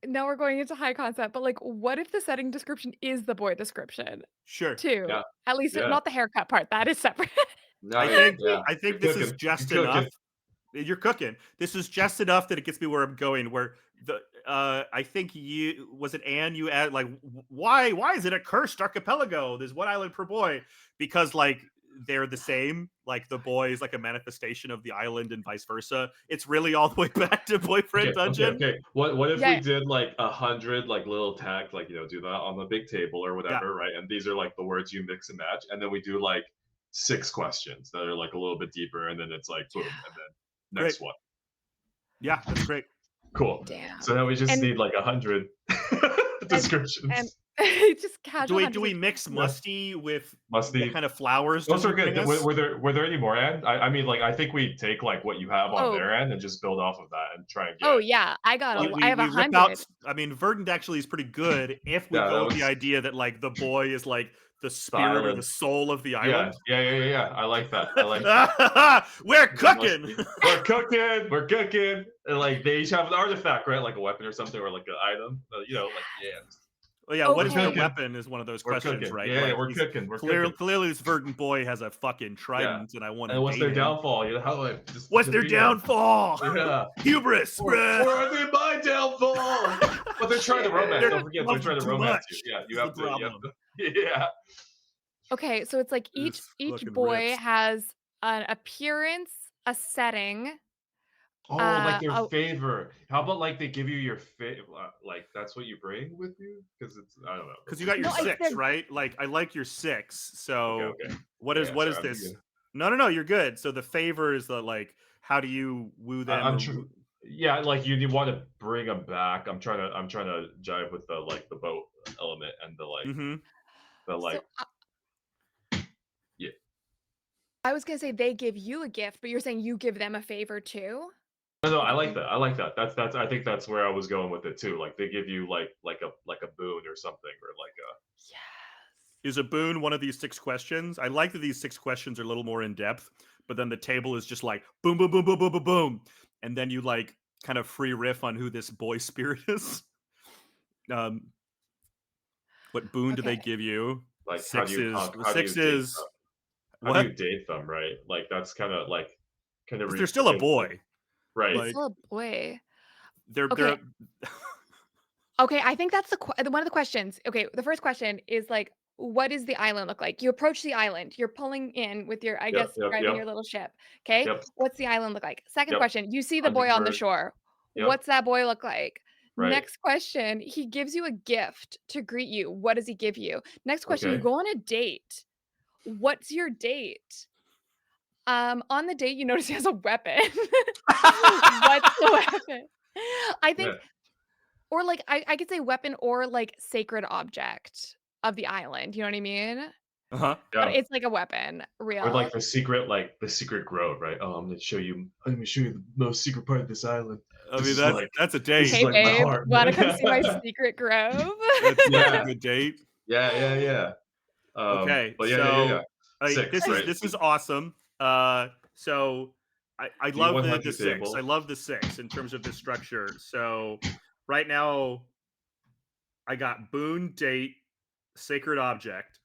now we're going into high concept, but, like, what if the setting description is the boy description Sure. too? Yeah, At least yeah. not the haircut part, that is separate. I No, think yeah. I think You're this is cooking. just You're enough. cooking. You're cooking. This is just enough that it gets me where I'm going. Where the I think you was it Anne you add like why is it a cursed archipelago? There's one island per boy because like they're the same. Like the boy is like a manifestation of the island and vice versa. It's really all the way back to boyfriend dungeon. Okay. What if we Yeah. did like 100 like little tag, like do that on the big table or Yeah. whatever, right? And these are like the words you mix and match, and then we do like 6 questions that are like a little bit deeper, and then it's like boom, and then next Great. one. Yeah, that's great. Cool. Damn. So now we just And- need like 100 descriptions. And just casual Do we hunters, like, mix musty with Musty. what kind of flowers? Those does are it good. bring us? Were there any more, Anne? I mean, like I think we take like what you have on Oh. their end and just build off of that and try and get. Oh, yeah, I got We, a we, I have we rip out. 100. I mean, Verdant actually is pretty good if we Yeah, go that with the was- idea that like the boy is like the spirit or island. the soul of the Yeah, island. yeah. I like that. I like that. We're cooking. We're cooking. We're cooking. And like they each have an artifact, right? Like a weapon or something, or like an item. Like yeah. Well, yeah, what is their Okay. weapon is one of those We're questions, cooking. right? Yeah, Like, we're he's cooking. We're clearly, cooking. clearly, this Verdant boy has a fucking trident, and I want to. And what's their him. downfall? You know how like just What's their downfall? Yeah. Hubris, Or bruh. are they my downfall? But they're trying to romance. They're Don't forget, they're trying to too romance much. you. Yeah, you That's have the to. problem. Yeah. Okay, so it's like each This fucking boy rips. has an appearance, a setting. Oh, like their oh. favor. How about like they give you your like that's what you bring with you? Because it's I don't know. Because you got your No, I 6, said- right? Like I like your 6. So Okay. what is Yeah, what is sorry, I'm this? good. No, you're good. So the favor is the like, how do you woo them? I'm or sure. woo- Yeah, like you want to bring them back. I'm trying to jive with the like the boat element and the like Mhm. the like. So, Yeah. I was gonna say they give you a gift, but you're saying you give them a favor too? No, I like that. I like that. That's. I think that's where I was going with it too. Like they give you like a boon or something, or like a. Yes. Is a boon one of these 6 questions? I like that these 6 questions are a little more in depth, but then the table is just like boom, boom, boom, boom, boom, boom, boom, and then you like kind of free riff on who this boy spirit is. What boon do they Okay. give you? Like 6 how do you is talk, how do you 6 date is them? How what? do you date them, right? Like that's kind of like kind of. They're still a boy, right? like- Still a boy. They're Okay. Okay, I think that's one of the questions. Okay, the first question is like, what does the island look like? You approach the island. You're pulling in with your, I guess, driving your little ship. Okay, Yep. what's the island look like? Second Yep. question, you see the boy on the Hummingbird. shore. Yep. What's that boy look like? Right. Next question, he gives you a gift to greet you. What does he give you? Next question, you Okay. go on a date. What's your date? On the date, you notice he has a weapon. What's the weapon? I think, Yeah. or like I could say weapon or like sacred object of the island. You know what I mean? uh-huh. But Yeah. it's like a weapon, real. Or like the secret grove, right? Oh, I'm gonna show you the most secret part of this island. I This mean is that's like- that's a this date. is Hey like my babe, heart, wanna man. come see my secret grove? That's Yeah. a good date. Yeah. Okay, But yeah. so Six, this right? is awesome. So I You love want the hunting 6. table. I love the 6 in terms of the structure. So right now I got boon, date, sacred object,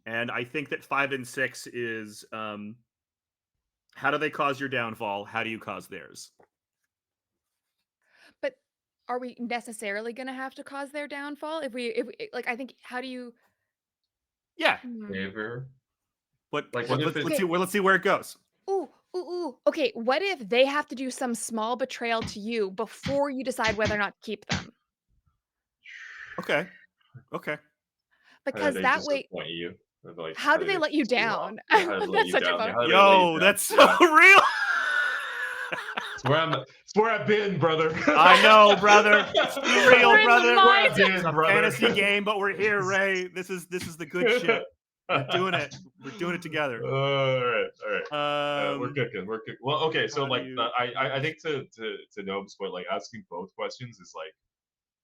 and I think that 5 and 6 is how do they cause your downfall? How do you cause theirs? But are we necessarily gonna have to cause their downfall? If we like, I think, how do you? Yeah, Hmm. Favor. but Like, what if let's it's- see. Let's see where it goes. Ooh, ooh, ooh. Okay, what if they have to do some small betrayal to you before you decide whether or not to keep them? Okay. Okay. How did Because they that way, disappoint you? Or, like, how how do did they they let you piss you off? down? Yeah, how did they let That's you such a down? Yeah, fun. how did they let you Yo, down? that's so Yeah. real. It's where I've been, brother. I know, brother. It's too real, We're in the brother. Where mind. I've It's been, a brother. fantasy game, but we're here, Ray. This is the good shit. We're doing it. We're doing it together. All right. We're cooking. We're cooking. Well, okay. So How do like, you? I think to Noam's point, like asking both questions is like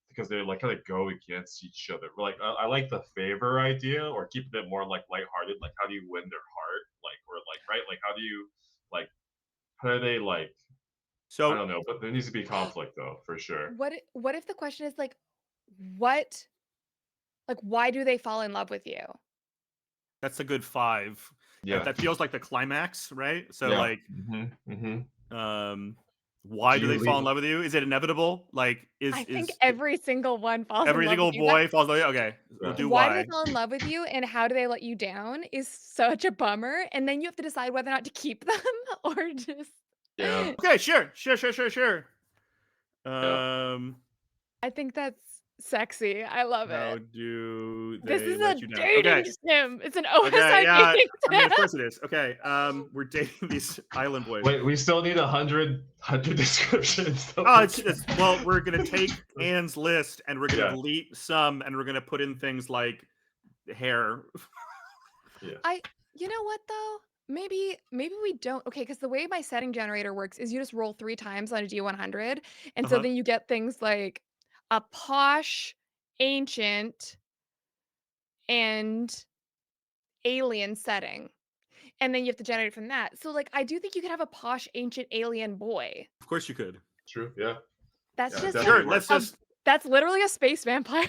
because they like kind of go against each other. Like I like the favor idea, or keeping it more like lighthearted. Like how do you win their heart? Like or like right? Like how do you like how do they like I So don't know, but there needs to be conflict though for sure. What if the question is like, what like why do they fall in love with you? that's a good 5. Yeah. That feels like the climax, right? So Yeah. like, Mm-hmm. um, why Do do you they fall leave? in love with you? Is it inevitable? Like, I think is every single one falls in every love with single you. That boy falls in love with you? Okay, we'll Yeah. do why do they why. fall in love with you and how do they let you down is such a bummer, and then you have to decide whether or not to keep them or just Yeah. Okay, sure. Yeah. Um, I think that's sexy. I love how it. do This they is let a you down? dating Okay, sim. It's an okay, OSR yeah. dating I mean, sim. of course it is. Okay, we're dating these island boys. Wait, we still need 100 descriptions. Oh, it's well, we're gonna take Anne's list and we're gonna Yeah. delete some and we're gonna put in things like hair. Yeah. You know what though? Maybe we don't. Okay, because the way my setting generator works is you just roll 3 times on a D100, and so Uh-huh. then you get things like a posh, ancient, and alien setting, and then you have to generate from that. So, like, I do think you could have a posh, ancient alien boy. Of course you could. True. Yeah. That's Yeah. It just definitely Sure, like let's works. a just that's literally a space vampire.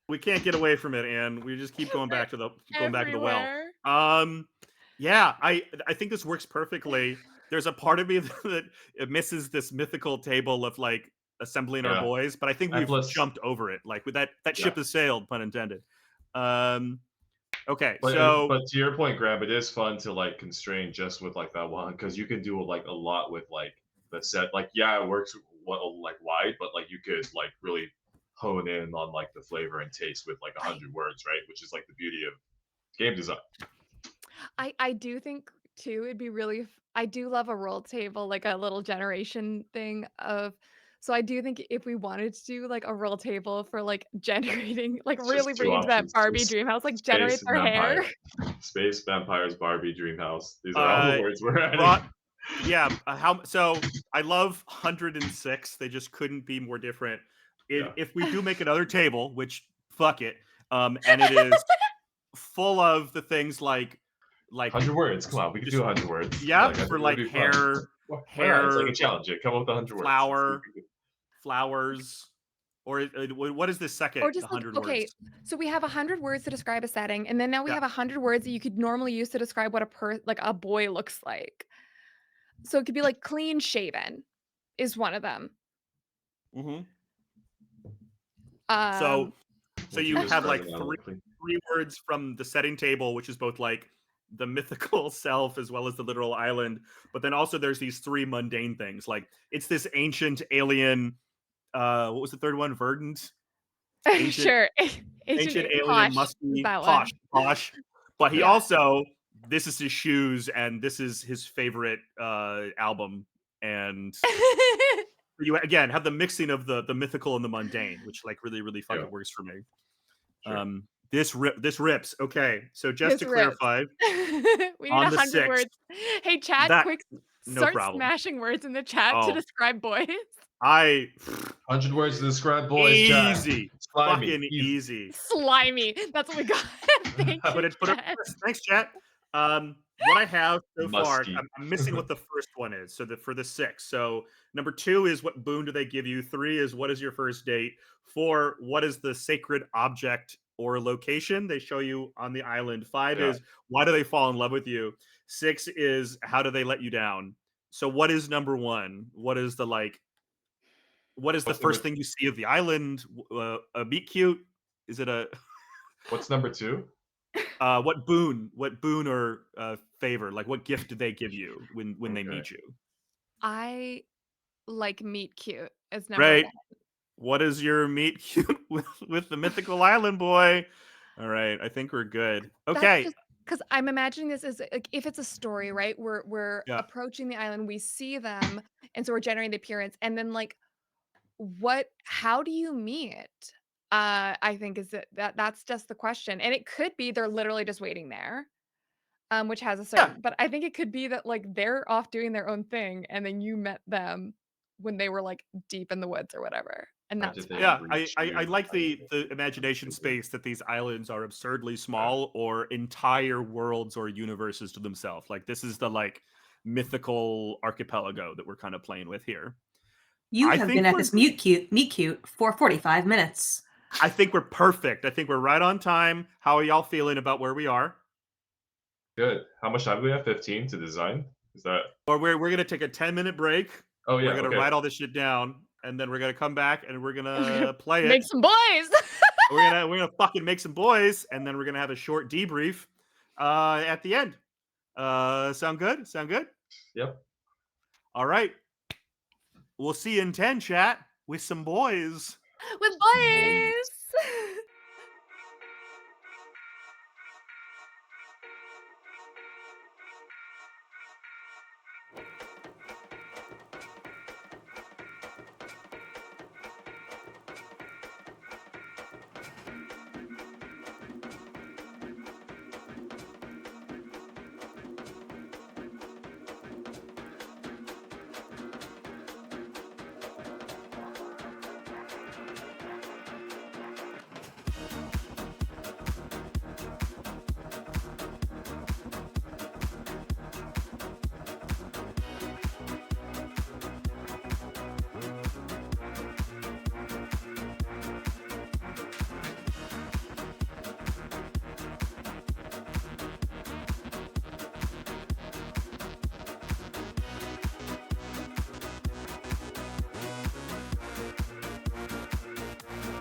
we can't get away from it, and we just keep going They're back to the well. everywhere. Yeah, I think this works perfectly. There's a part of me that it misses this mythical table of like assembling our Yeah. boys, but I think And we've plus, jumped over it. Like with that yeah. ship has sailed, pun intended. Um, okay, But so but to your point, Graham, it is fun to like constrain just with like that one because you can do like a lot with like the set. Like yeah, it works like wide, but like you could like really hone in on like the flavor and taste with like I 100 words, right? Which is like the beauty of game design. I do think too it'd be really I do love a roll table, like a little generation thing of so I do think if we wanted to do like a roll table for like generating like It's really just two bring into that options: Barbie just dream house, like generate space their hair. vampire, space vampires, Barbie, dream house. These are all the uh words we're adding. brought yeah, how so I love 106. They just couldn't be more different. Yeah, If we do make another table, which fuck it, and it is full of the things like 100 words. Come on, we could just do 100 words. yeah, Like I think for it would like be fun. Why not? It's like a hair, challenge. Yeah, come up with 100 words. flower, flowers, or what is the second Or just like 100 okay, words? so we have 100 words to describe a setting, and then now we Yeah. have 100 words that you could normally use to describe what like a boy looks like. So it could be like clean shaven is one of them. hmm So Um so Would you you have describe like an three island, please? three words from the setting table, which is both like the mythical self as well as the literal island. But then also there's these three mundane things. Like it's this ancient alien. What was the third one? Verdant. Ancient sure. ancient Ancient alien posh is musky that posh one. posh. But he Yeah. also this is his shoes and this is his favorite album. And you again have the mixing of the mythical and the mundane, which like really Yeah. fucking works for me. Sure. This rips. Okay, so just This to rips. clarify, We need on the 100 6th, words. Hey, chat, that quick, no start problem. smashing words in the chat to Oh, describe boys. I 100 words to describe boys, chat. easy, Slimy. fucking Easy. easy. Slimy. That's what we got. Thank you, Put it on chat. the list. Thanks, chat. What I have so far, Musky. I'm missing what the first one is. So for the 6. So number 2 is what boon do they give you? 3 is what is your first date? 4, what is the sacred object or location they show you on the island? 5 Yeah. is why do they fall in love with you? 6 is how do they let you down? So what is number 1? What is the like? What is the What's first number thing you see of the island? A meet cute? Is it a What's number 2? What boon? What boon or favor? Like, what gift do they give you when they Okay. meet you? I like meet cute as number Right. one. What is your meet cute with the mythical island boy? All right, I think we're good. That's Okay. just because I'm imagining this as like if it's a story, right? We're Yeah. approaching the island, we see them, and so we're generating the appearance, and then like how do you meet? I think is that's just the question. And it could be they're literally just waiting there. Which has a Yeah. certain but I think it could be that like they're off doing their own thing and then you met them when they were like deep in the woods or whatever. And How that's did they fine. Yeah, I, reach I, I you? like the imagination space that these islands are absurdly small or entire worlds or universes to themselves. Like this is the like mythical archipelago that we're kind of playing with here. You I have been think at we're this meet cute for 45 minutes. I think we're perfect. I think we're right on time. How are y'all feeling about where we are? Good. How much time do we have? 15 to design? Is that? Or we're gonna take a 10-minute break. Oh We're yeah. gonna Okay. write all this shit down, and then we're gonna come back and we're And we're gonna gonna play make it. some boys. We're gonna fucking make some boys, and then we're gonna have a short debrief at the end. Sound good? Sound good? Yep. All right. We'll see you in 10, chat, with some boys. With Boys. boys.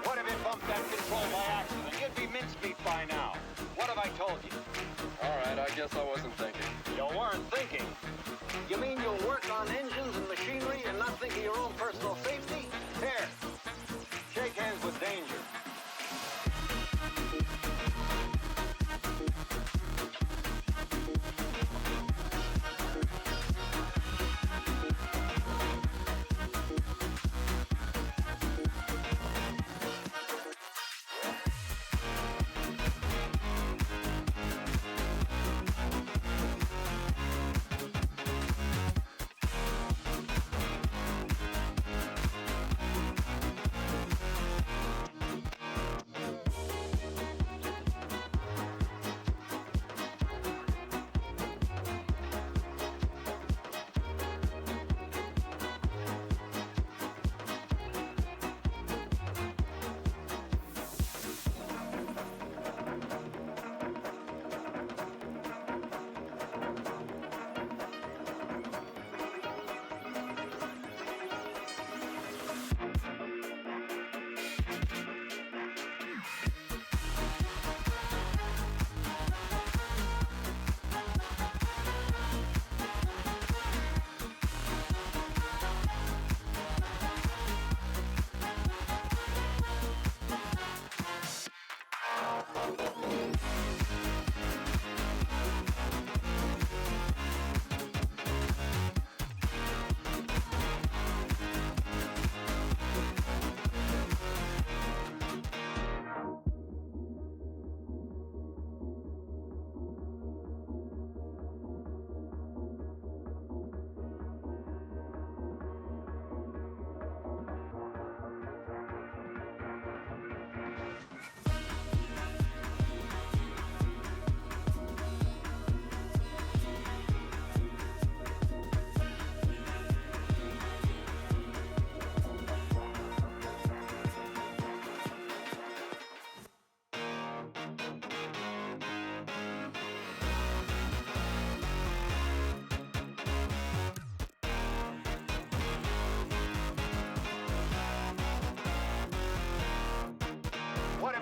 What if it bumped that control by accident? You'd be mincemeat by now. What have I told you? All right, I guess I wasn't thinking. You weren't thinking. You mean you'll work on engines and machinery and not think of your own personal safety? Here, shake hands with danger.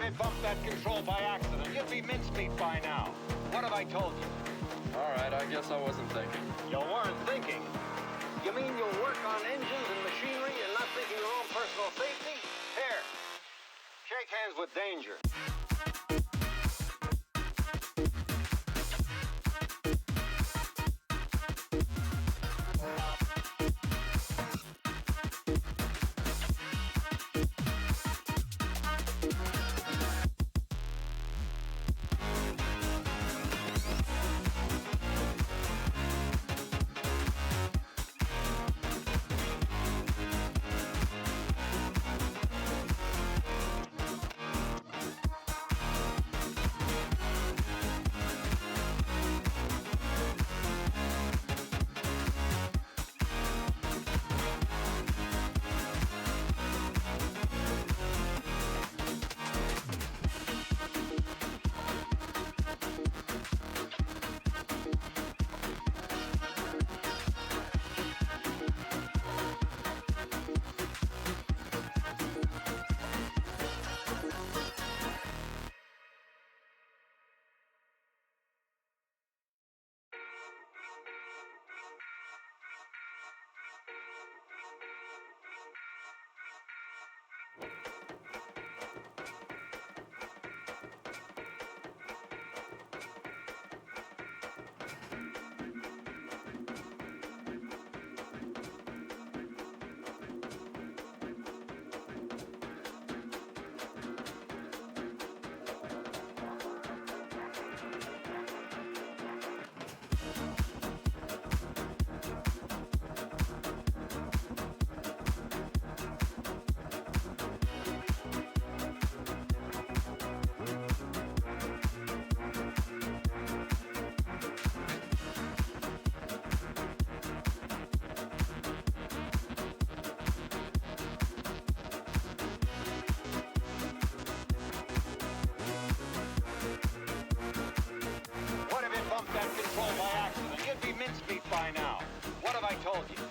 it bumped that control by accident? You'd be mincemeat by now. What have I told you? All right, I guess I wasn't thinking. You weren't thinking. You mean you'll work on engines and machinery and not think of your own personal safety? Here, shake hands with danger. Mincemeat by now. What have I told you?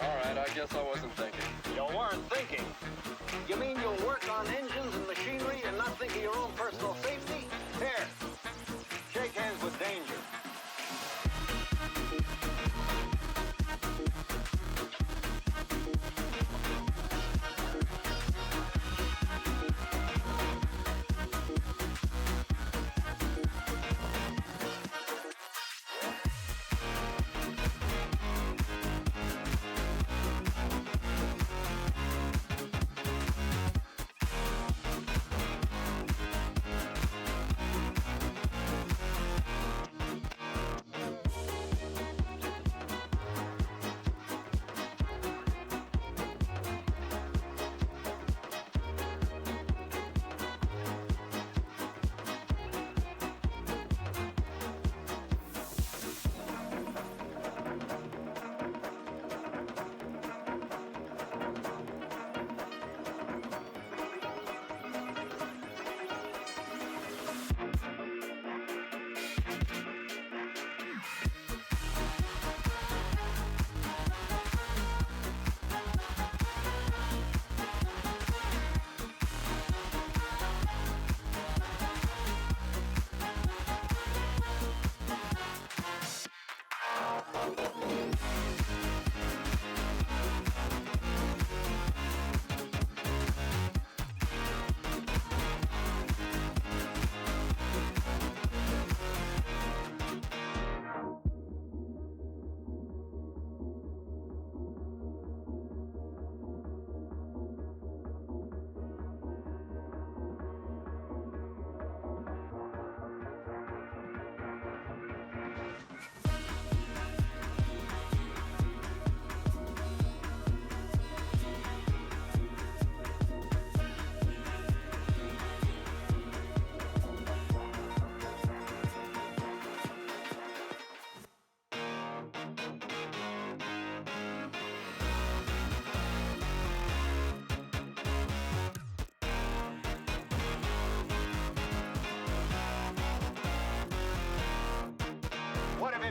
All right, I guess I wasn't thinking. You weren't thinking. You mean you'll work on engines and machinery and not think of your own personal safety? Here, shake hands with danger.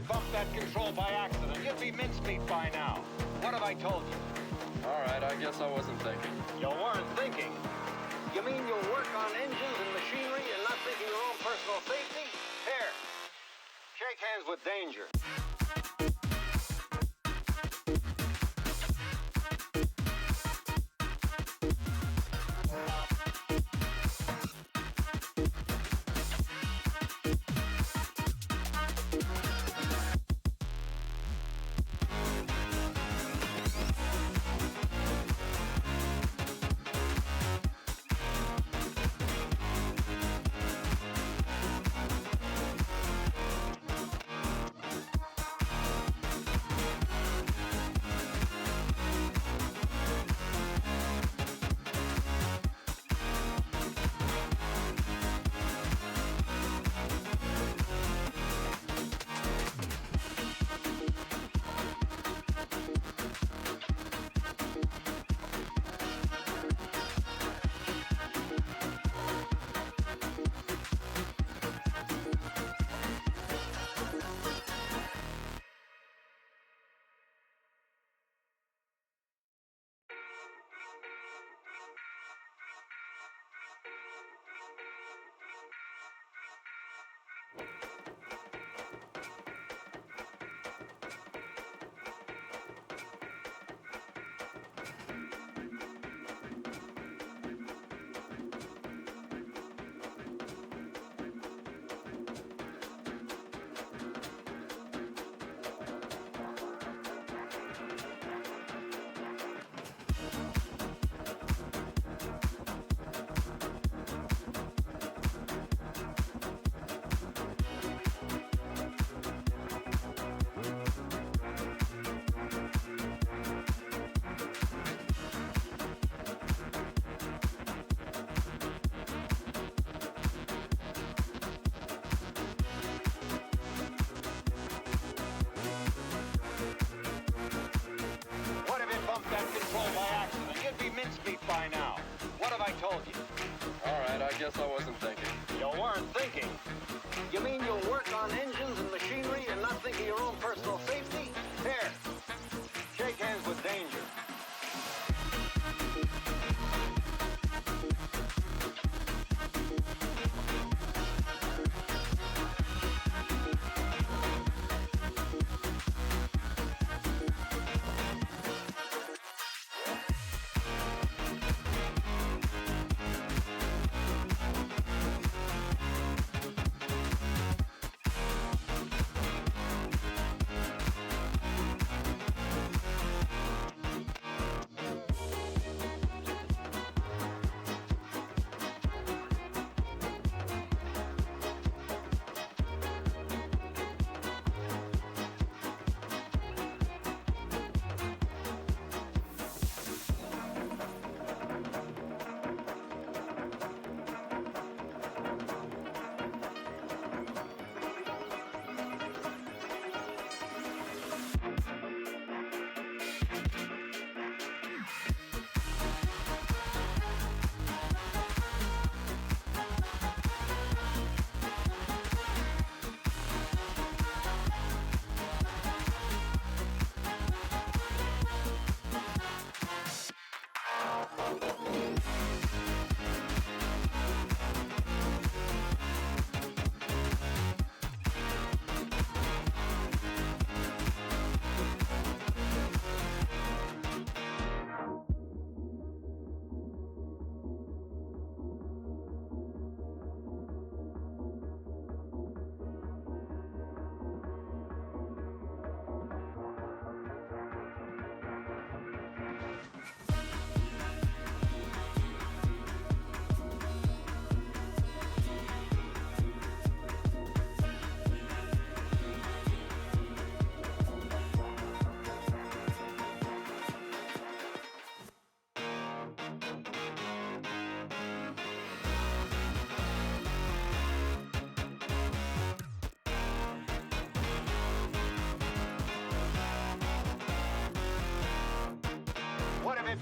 Bumped that control by accident. You'd be mincemeat by now. What have I told you? All right, I guess I wasn't thinking. You weren't thinking. You mean you'll work on engines and machinery and not think of your own personal safety? Here, shake hands with danger. What if it bumped that control by accident? You'd be mincemeat by now. What have I told you? All right, I guess I wasn't thinking. You weren't thinking. You mean you'll work on engines and machinery and not think of your own personal safety? Here, shake hands with danger.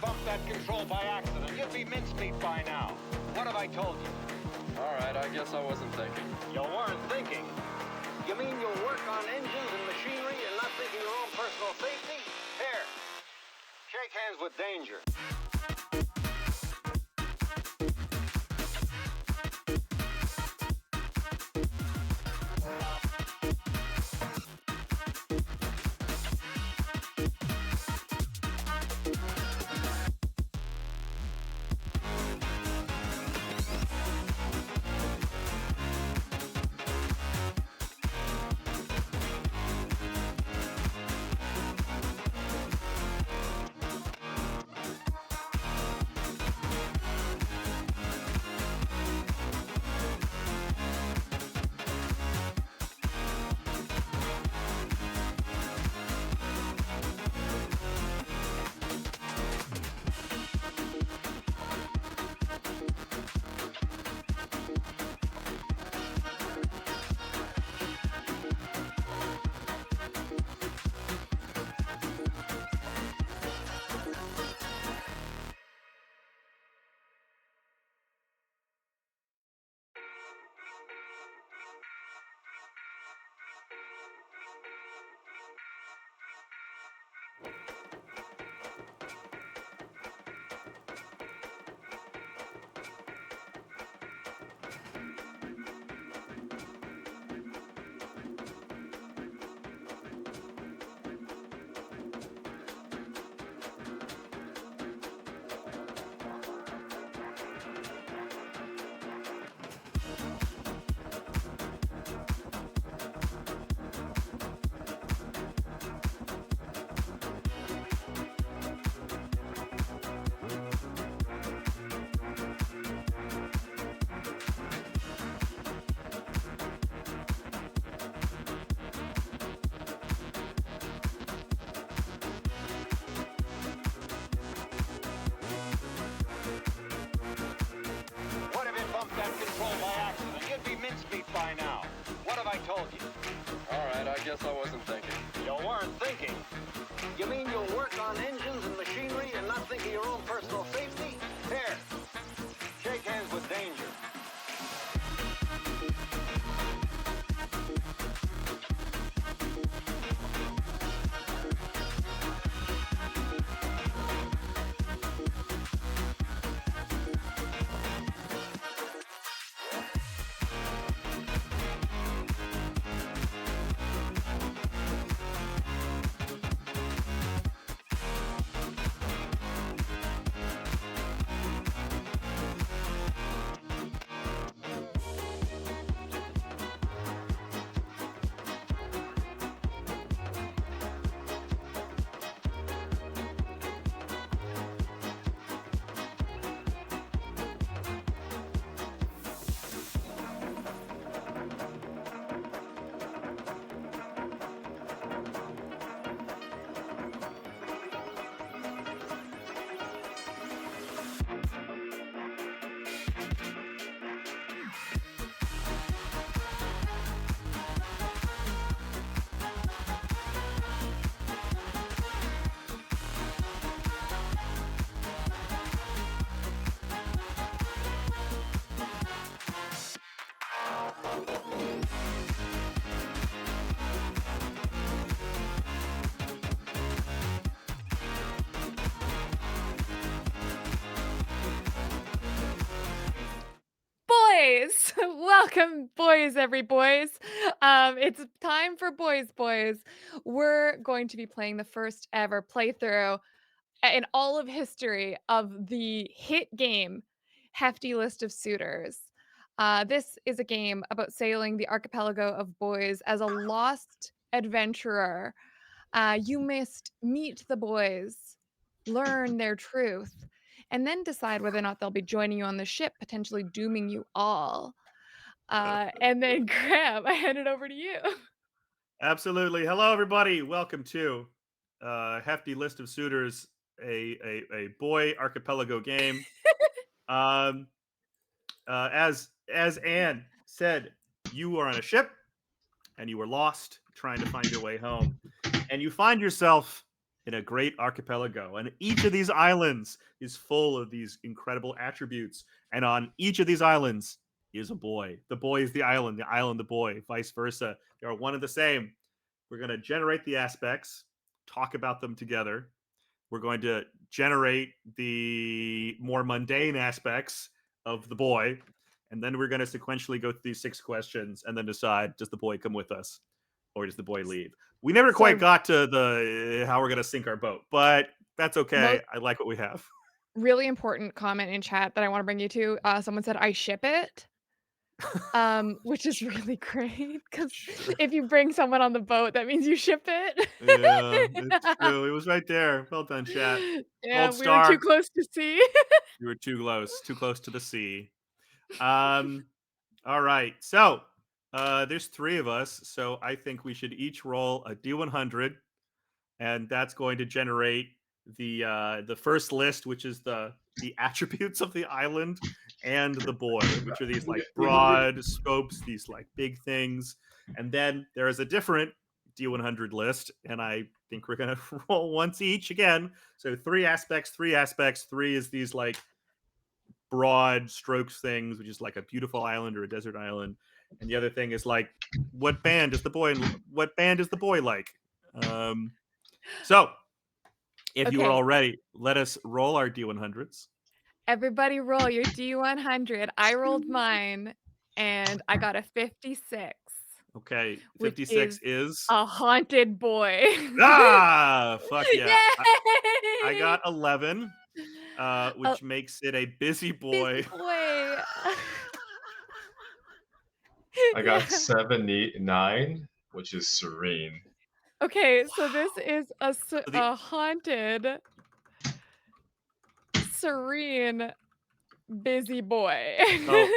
bumped that control by accident, you'd be mincemeat by now. What have I told you? All right, I guess I wasn't thinking. You weren't thinking. You mean you'll work on engines and machinery and not think of your own personal safety? Here, shake hands with danger. by now. What have I told you? All right, I guess I wasn't thinking. You weren't thinking. You mean you'll work on engines and machinery and not think of your own personal safety? Here, shake hands with danger. Boys, welcome, boys, every boys. It's time for boys. We're going to be playing the first ever playthrough in all of history of the hit game, Hefty List of Suitors. This is a game about sailing the archipelago of boys as a lost adventurer. You must meet the boys, learn their truth, and then decide whether or not they'll be joining you on the ship, potentially dooming you all. And then, Graham, I hand it over to you. Absolutely. Hello, everybody. Welcome to Hefty List of Suitors, a boy archipelago game. Um, as Anne said, you are on a ship and you were lost trying to find your way home, and you find yourself in a great archipelago, and each of these islands is full of these incredible attributes, and on each of these islands is a boy. The boy is the island the boy, vice versa. They are one and the same. We're going to generate the aspects, talk about them together. We're going to generate the more mundane aspects of the boy, and then we're going to sequentially go through these 6 questions and then decide, does the boy come with us or does the boy leave? We never quite got to the how we're going to sink our boat, but that's okay. I like what we have. Really important comment in chat that I want to bring you to. Someone said, I ship it. Which is really great because if you bring someone on the boat, that means you ship it. Yeah, it's true. It was right there. Well done, chat. Yeah, Gold we were too star. close to see. You were too close to the sea. All right. So there's 3 of us, so I think we should each roll a D100, and that's going to generate the first list, which is the attributes of the island and the boy, which are these like broad scopes, these like big things. And then there is a different D100 list, and I think we're gonna roll once each again. So 3 aspects, 3 aspects. 3 is these like broad strokes things, which is like a beautiful island or a desert island, and the other thing is like what band is the boy like. So if you are Okay. all ready, let us roll our D100s. Everybody roll your D100. I rolled mine and I got a 56. Okay, Which 56 is is a haunted boy. fuck yeah. I Yay! got 11, which makes it a busy boy. Busy boy. I got 79, which is serene. Okay, so this is the- a haunted, serene, busy boy. So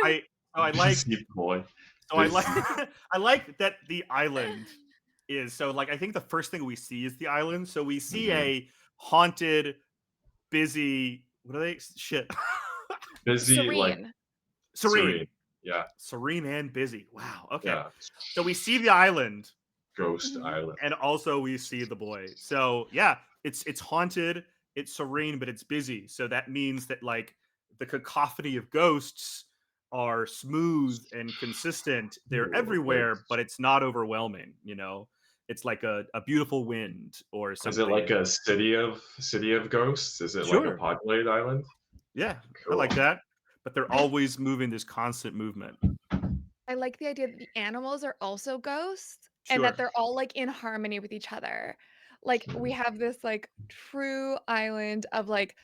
I like Busy boy. So I like that the island is so like I think the first thing we see is the island. So we see a haunted, busy. What are they? Shit. Busy, like Serene. Serene. Yeah, Serene and busy. Wow. Okay. yeah. So we see the island, Ghost Mhm. Island. and also we see the boy. So yeah, it's haunted, it's serene, but it's busy. So that means that like the cacophony of ghosts are smooth and consistent. They're Ooh, wait. everywhere, but it's not overwhelming, you know. It's like a beautiful wind or Is it like something. a city of ghosts? Is it like a Sure. populated island? Yeah, I Cool. like that. But they're always moving, this constant movement. I like the idea that the animals are also ghosts and that Sure. they're all like in harmony with each other. Like we have this like true island of like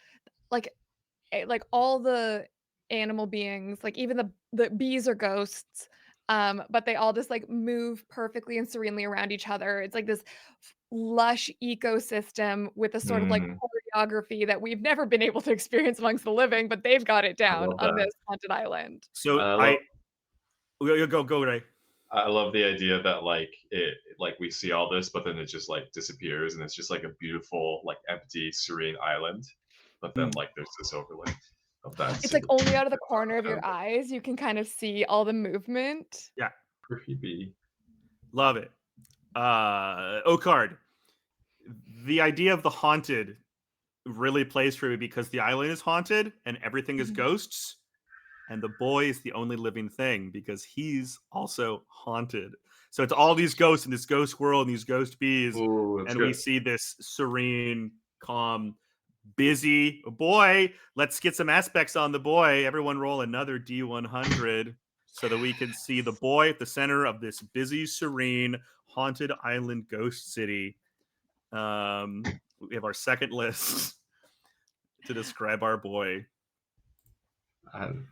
like all the animal beings, like even the bees are ghosts. But they all just like move perfectly and serenely around each other. It's like this lush ecosystem with a sort of like Mm, choreography that we've never been able to experience amongst the living, but they've got it I down love on that. this haunted island. So I love I go Ray. I love the idea that like we see all this, but then it just like disappears, and it's just like a beautiful, like empty, serene island. But then Mm, like there's this overlay of that It's like city. only out of the corner of And your eyes, you can kind of see all the movement. yeah, creepy. love it. Ocard, the idea of the haunted really plays for me because the island is haunted and everything is Mhm. ghosts, and the boy is the only living thing because he's also haunted. So it's all these ghosts in this ghost world and these ghost bees, Ooh, that's and we good. see this serene, calm, busy boy. Let's get some aspects on the boy. Everyone roll another D100 so that we can see the boy at the center of this busy, serene, haunted island ghost city. We have our second list to describe our boy. And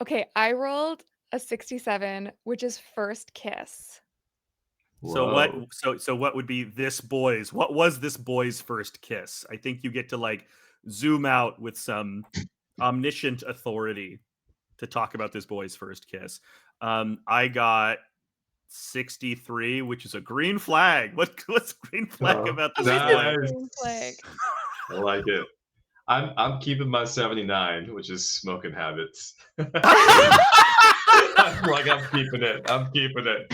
Okay, I rolled a 67, which is first kiss. So what whoa. so what would be this boy's what was this boy's first kiss? I think you get to like zoom out with some omniscient authority to talk about this boy's first kiss. I got 63, which is a green flag. What's green flag Oh, about Oh, this this is a boy? nice. green flag. I like it. I'm keeping my 79, which is smoking habits. I'm keeping it. I'm keeping it.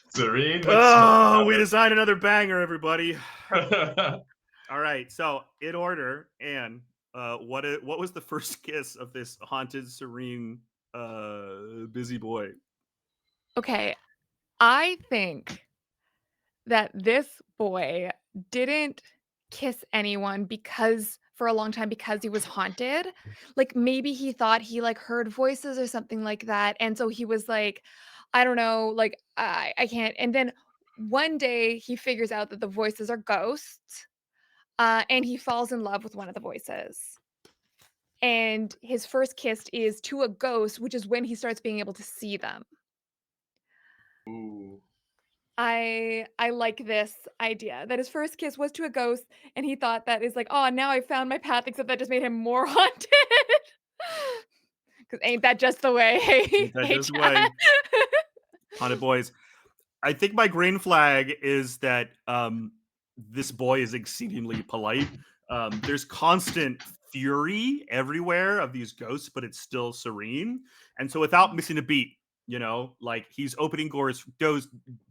Serene with Oh, we smoking designed another banger, everybody. habits. All right, so in order, Anne, what was the first kiss of this haunted, serene, busy boy? Okay, I think that this boy didn't kiss anyone because for a long time because he was haunted. Like maybe he thought he like heard voices or something like that. And so he was like, I don't know, like I can't. And then one day he figures out that the voices are ghosts. And he falls in love with one of the voices. And his first kiss is to a ghost, which is when he starts being able to see them. Ooh. I like this idea that his first kiss was to a ghost, and he thought that is like, "Oh, now I found my path," except that just made him more haunted. Because ain't that just the way? Ain't Hey, that hey, just the way? Chad. Haunted boys. I think my green flag is that this boy is exceedingly polite. There's constant fury everywhere of these ghosts, but it's still serene. And so without missing a beat, like he's opening doors,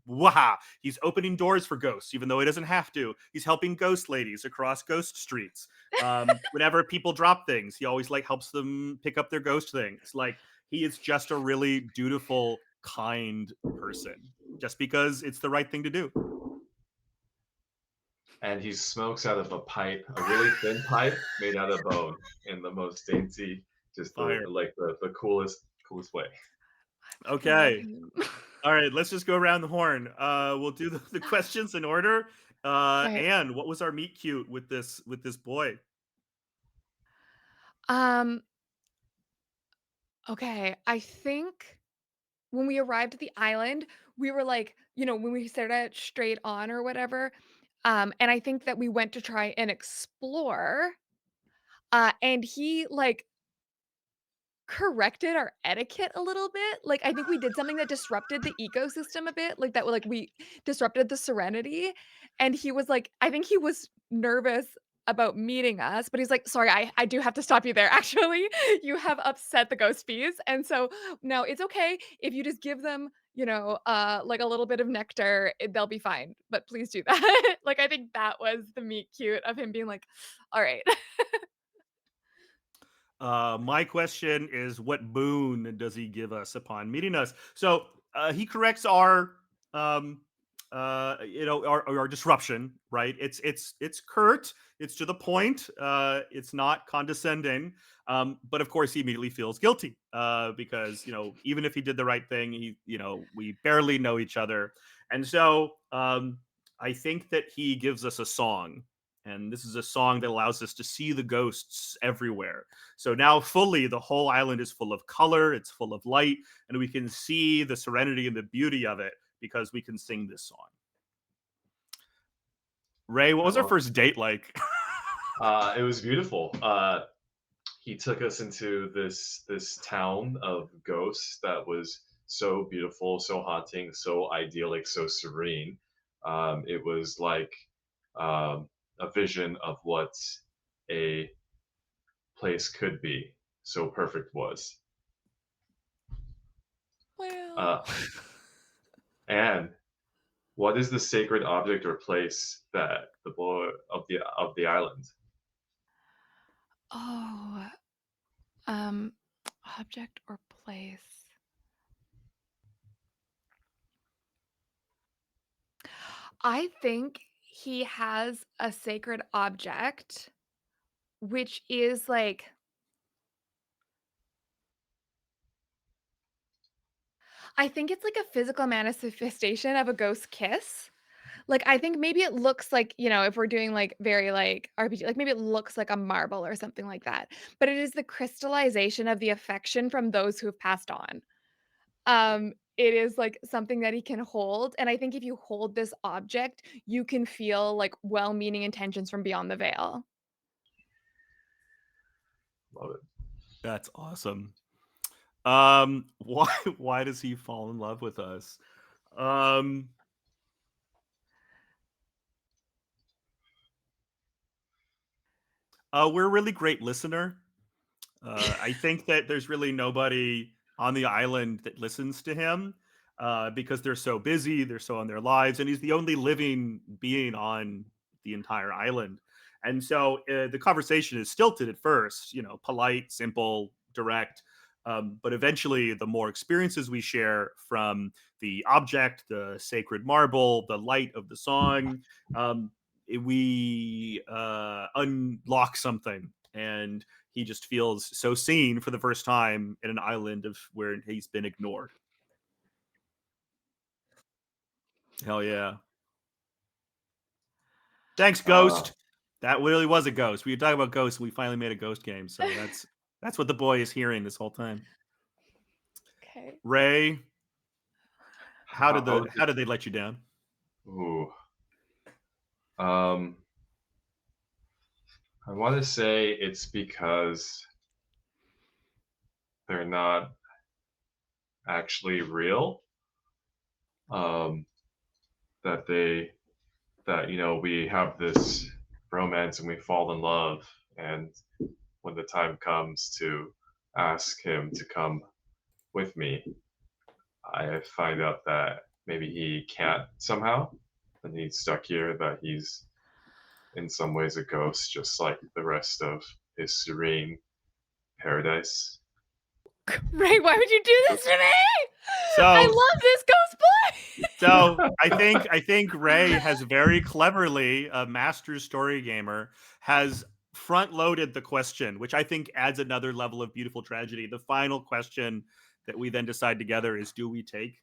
waha, he's opening doors for ghosts, even though he doesn't have to. He's helping ghost ladies across ghost streets. Whenever people drop things, he always like helps them pick up their ghost things. Like he is just a really dutiful, kind person just because it's the right thing to do. And he smokes out of a pipe, a really thin pipe made out of bone, in the most dainty, just Fire. the coolest way. Love Okay. him. All right. Let's just go around the horn. We'll do the questions in order. Right. Anne, what was our meet cute with this boy? Um, okay. I think when we arrived at the island, we were like, when we started at straight on or whatever, and I think that we went to try and explore, and he like corrected our etiquette a little bit. Like, I think we did something that disrupted the ecosystem a bit, like, that like, we disrupted the serenity, and he was like I think he was nervous about meeting us, but he's like, sorry, I do have to stop you there. Actually, you have upset the ghost bees. And so no, it's okay if you just give them, like a little bit of nectar, they'll be fine. But please do that. Like, I think that was the meet cute of him being like, all right. My question is, what boon does he give us upon meeting us? So he corrects our, our disruption, right? It's curt, it's to the point, it's not condescending, but of course he immediately feels guilty because even if he did the right thing, we barely know each other, and so I think that he gives us a song. And this is a song that allows us to see the ghosts everywhere. So now fully the whole island is full of color, it's full of light, and we can see the serenity and the beauty of it because we can sing this song. Ray, what was our first date like? It was beautiful. He took us into this town of ghosts that was so beautiful, so haunting, so idyllic, so serene. It was like a vision of what a place could be. So perfect was. Well, And what is the sacred object or place that the boy of the island? oh, object or place. I think he has a sacred object, which is like, I think it's like a physical manifestation of a ghost kiss. Like, I think maybe it looks like, if we're doing like very like RPG, like maybe it looks like a marble or something like that. But it is the crystallization of the affection from those who have passed on. It is like something that he can hold. And I think if you hold this object, you can feel like well-meaning intentions from beyond the veil. Love it. That's awesome. Why does he fall in love with us? We're a really great listener. I think that there's really nobody on the island that listens to him because they're so busy, they're so on their lives, and he's the only living being on the entire island. And so the conversation is stilted at first, polite, simple, direct. But eventually, the more experiences we share from the object, the sacred marble, the light of the song, we unlock something, and he just feels so seen for the first time in an island of where he's been ignored. Hell yeah. Thanks, Ghost. That really was a ghost. We were talking about ghosts, and we finally made a ghost game. So that's what the boy is hearing this whole time. Okay. Ray, how did they let you down? Ooh. I want to say it's because they're not actually real. That we have this romance and we fall in love, and when the time comes to ask him to come with me, I find out that maybe he can't somehow, and he's stuck here, that he's in some ways a ghost, just like the rest of his serene paradise. Ray, why would you do this to me? So I love this ghost boy. So I think Ray has very cleverly, a master story gamer, has front loaded the question, which I think adds another level of beautiful tragedy. The final question that we then decide together is, do we take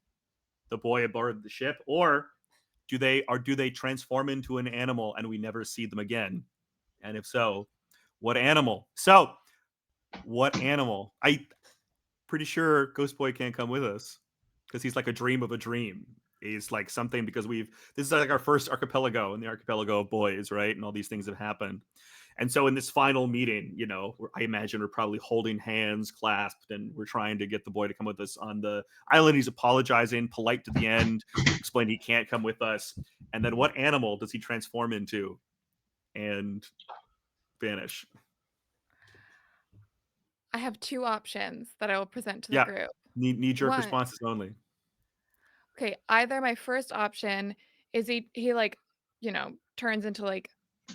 the boy aboard the ship, or do they transform into an animal and we never see them again? And if so, what animal? So what animal? I pretty sure Ghost Boy can't come with us because he's like a dream of a dream. He's like something because this is like our first archipelago in the archipelago of boys, right? And all these things have happened. And so in this final meeting, I imagine we're probably holding hands, clasped, and we're trying to get the boy to come with us on the island. He's apologizing, polite to the end, explain he can't come with us. And then what animal does he transform into? And vanish. I have 2 options that I will present to the Yeah. group. Knee-jerk One, responses only. okay, either my first option is he like, turns into like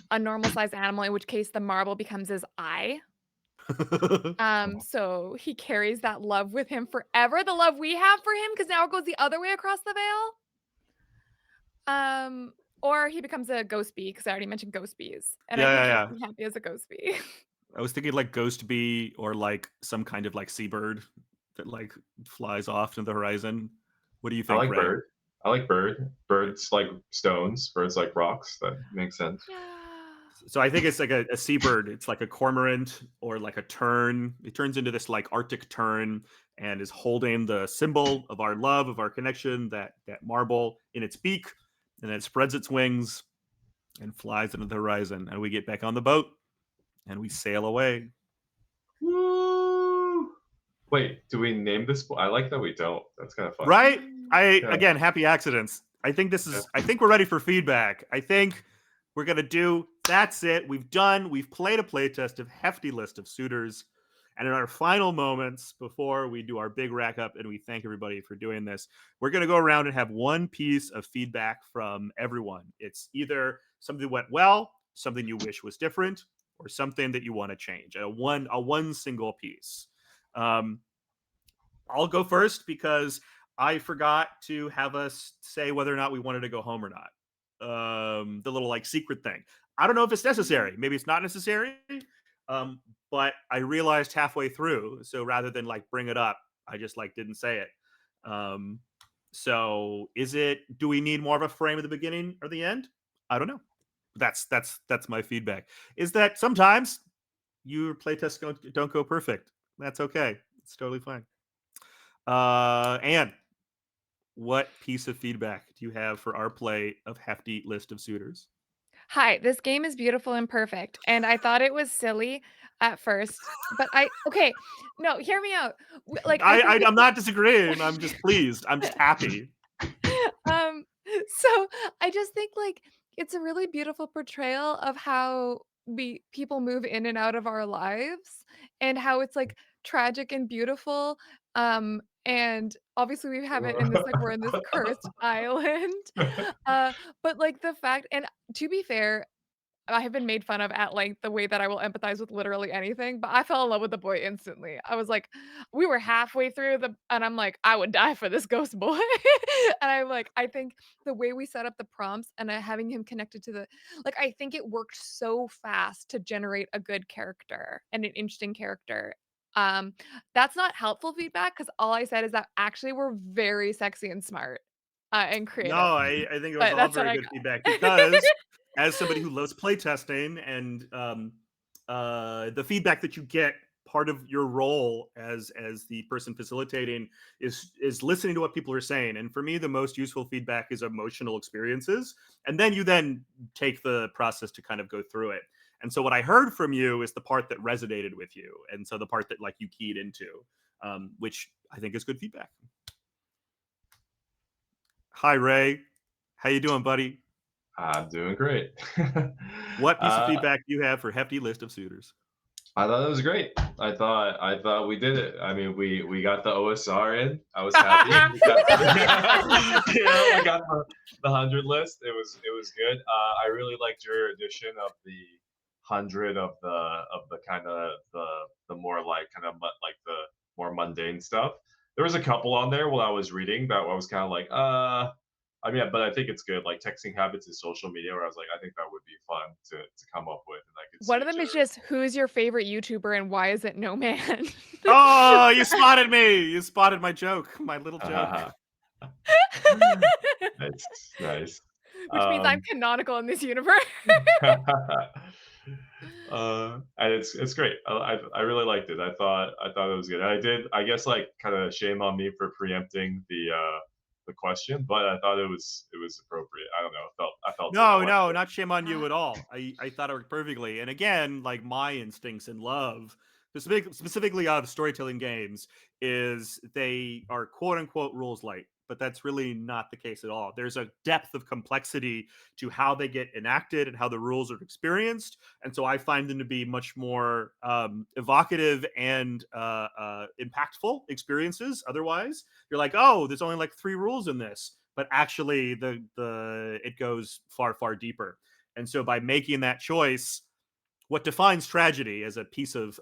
a normal sized animal, in which case the marble becomes his eye. So he carries that love with him forever, the love we have for him, because now it goes the other way across the veil. Or he becomes a ghost bee, because I already mentioned ghost bees, and I Yeah, think yeah, he yeah. would be happy as a ghost bee. I was thinking like ghost bee or like some kind of like seabird that like flies off to the horizon. What do you I think, like Ray? bird. I like bird. Birds like stones. Birds like rocks. That makes sense. Yeah. So I think it's like a seabird. It's like a cormorant or like a tern. It turns into this like Arctic tern and is holding the symbol of our love, of our connection, that marble in its beak, and then it spreads its wings and flies into the horizon. And we get back on the boat and we sail away. Woo! Wait, do we name this? I like that we don't. That's kind of fun. Right? Yeah. Again, happy accidents. I think we're ready for feedback. I think we're gonna do that's it. We've played a playtest of Hefty List of Suitors. And in our final moments before we do our big rack up and we thank everybody for doing this, we're gonna go around and have one piece of feedback from everyone. It's either something that went well, something you wish was different, or something that you want to change. A one single piece. I'll go first because I forgot to have us say whether or not we wanted to go home or not. The little like secret thing. I don't know if it's necessary. Maybe it's not necessary. But I realized halfway through. So rather than like bring it up, I just like didn't say it. So do we need more of a frame at the beginning or the end? I don't know. That's my feedback. Is that sometimes your playtests don't go perfect. That's okay. It's totally fine. Anne, what piece of feedback do you have for our play of Hefty List of Suitors? Hi, this game is beautiful and perfect, and I thought it was silly at first, but okay, no, hear me out. Like, I think I'm not disagreeing. I'm just pleased. I'm just happy. um, so I just think like it's a really beautiful portrayal of how people move in and out of our lives and how it's like tragic and beautiful. And obviously we have it in this like we're in this cursed island. But like the fact, and to be fair, I have been made fun of at length the way that I will empathize with literally anything, but I fell in love with the boy instantly. I was like, we were halfway through and I'm like, I would die for this ghost boy. And I'm like, I think the way we set up the prompts and having him connected to like, I think it worked so fast to generate a good character and an interesting character. Um, that's not helpful feedback because all I said is that actually we're very sexy and smart and No, creative. I think it was But all that's what very I good got. feedback because as somebody who loves playtesting and the feedback that you get, part of your role as the person facilitating is listening to what people are saying. And for me, the most useful feedback is emotional experiences, and then you take the process to kind of go through it. And so what I heard from you is the part that resonated with you, and so the part that like you keyed into, which I think is good feedback. Hi, Ray. How you doing, buddy? I'm doing great. What piece of feedback do you have for Hefty List of Suitors? I thought it was great. I thought we did it. I mean, we got the OSR in. I was happy. We got the 100 list. It was good. I really liked your addition of the 100 of the kind of the more like kind of like the more mundane stuff. There was a couple on there while I was reading that I was kind of like, I mean, but I think it's good. Like texting habits in social media, where I was like, I think that would be fun to come up with, and I could One see of them is Jared. just who's your favorite YouTuber and why is it No Man? Oh, you spotted me. You spotted my joke, my little joke. Nice, nice. Which means I'm canonical in this universe. And it's great. I really liked it. I thought it was good. I guess like kind of shame on me for preempting the question, but I thought it was appropriate. I don't know. I felt it. I liked No, it. not shame on you at all. I thought it worked perfectly. And again, like my instincts in love, specifically out of storytelling games, is they are quote unquote rules light. but that's really not the case at all. There's a depth of complexity to how they get enacted and how the rules are experienced, and so I find them to be much more evocative and impactful experiences. Otherwise, you're like, oh, there's only like 3 rules in this, but actually the it goes far deeper. And so by making that choice, what defines tragedy as a piece of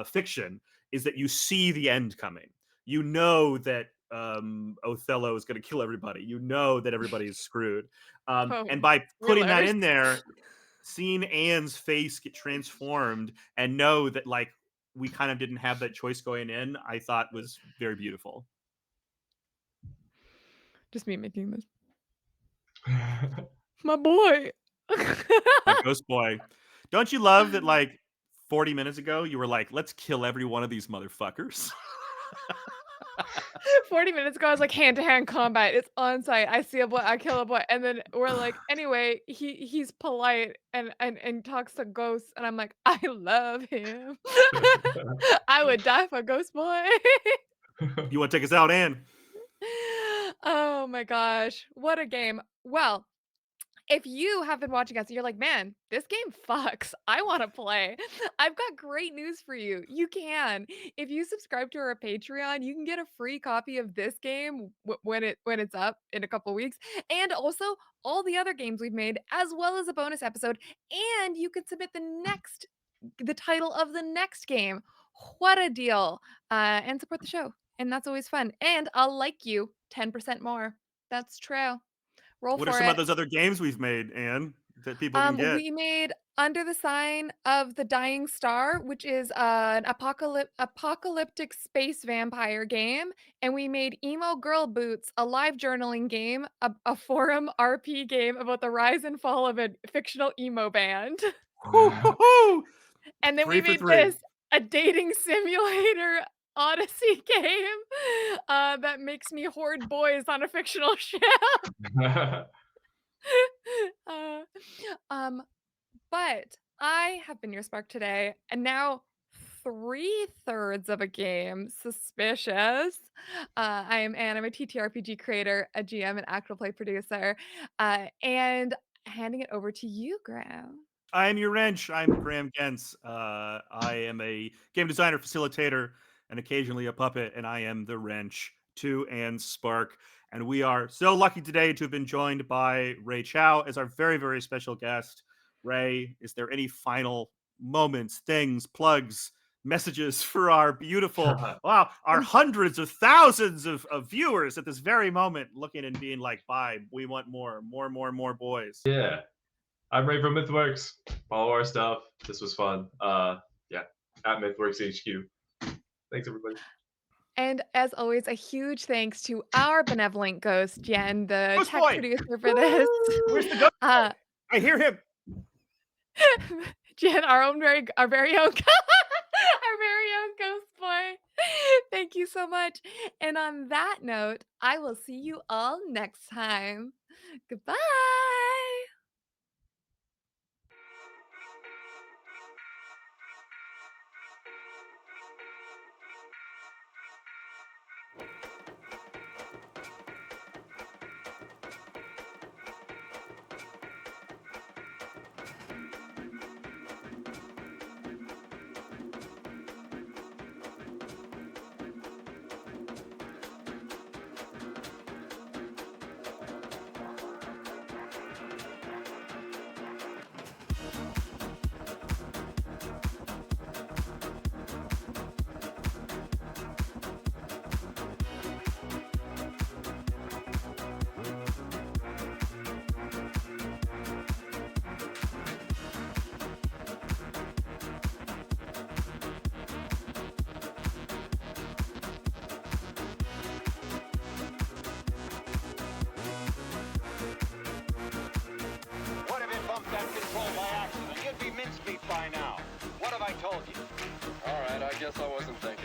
fiction is that you see the end coming. You know that Othello is going to kill everybody. You know that everybody is screwed. Oh, And by putting that thrillers. in there, seeing Anne's face get transformed and know that like we kind of didn't have that choice going in, I thought was very beautiful. Just me making this. My boy. My ghost boy. Don't you love that like 40 minutes ago you were like, let's kill every one of these motherfuckers? 40 minutes ago, I was like, hand-to-hand combat. It's on site. I see a boy, I kill a boy. And then we're like, anyway, he's polite and talks to ghosts. And I'm like, I love him. I would die for Ghost Boy. You want to take us out, Anne? Oh my gosh. What a game. Well, if you have been watching us and you're like, man, this game fucks, I want to play. I've got great news for you. You can. If you subscribe to our Patreon, you can get a free copy of this game when it's up in a couple weeks, and also all the other games we've made, as well as a bonus episode. And you can submit the title of the next game. What a deal! And support the show, and that's always fun. And I'll like you 10% more. That's true. Roll What are for some of it. those other games we've made, Anne, that people can get? We made Under the Sign of the Dying Star, which is an apocalyptic space vampire game, and we made Emo Girl Boots, a live journaling game, a forum RP game about the rise and fall of a fictional emo band. Woo-hoo-hoo! And then 3 we for made 3. this, a dating simulator Odyssey game that makes me hoard boys on a fictional ship. Uh, but I have been your spark today, and now 3/3 of a game. Suspicious. I am Anne. I'm a TTRPG creator, a GM, and actual play producer. And handing it over to you, Graham. I am your wrench. I'm Graham Gens. I am a game designer, facilitator, and occasionally a puppet, and I am the wrench to Anne's spark. And we are so lucky today to have been joined by Ray Chou as our very special guest. Ray, is there any final moments, things, plugs, messages for our beautiful, wow, our hundreds of thousands of viewers at this very moment looking and being like, bye, we want more boys. Yeah. I'm Ray from Mythworks. Follow our stuff. This was fun. Yeah, at Mythworks HQ. Thanks, everybody. And as always, a huge thanks to our benevolent ghost, Jen, the Ghost tech boy! producer for this. Where's the ghost? Uh, I hear him. Jen, our very own our very own ghost boy. Thank you so much. And on that note, I will see you all next time. Goodbye. What if it bumped that control by accident? You'd be mincemeat by now. What have I told you? All right, I guess I wasn't thinking.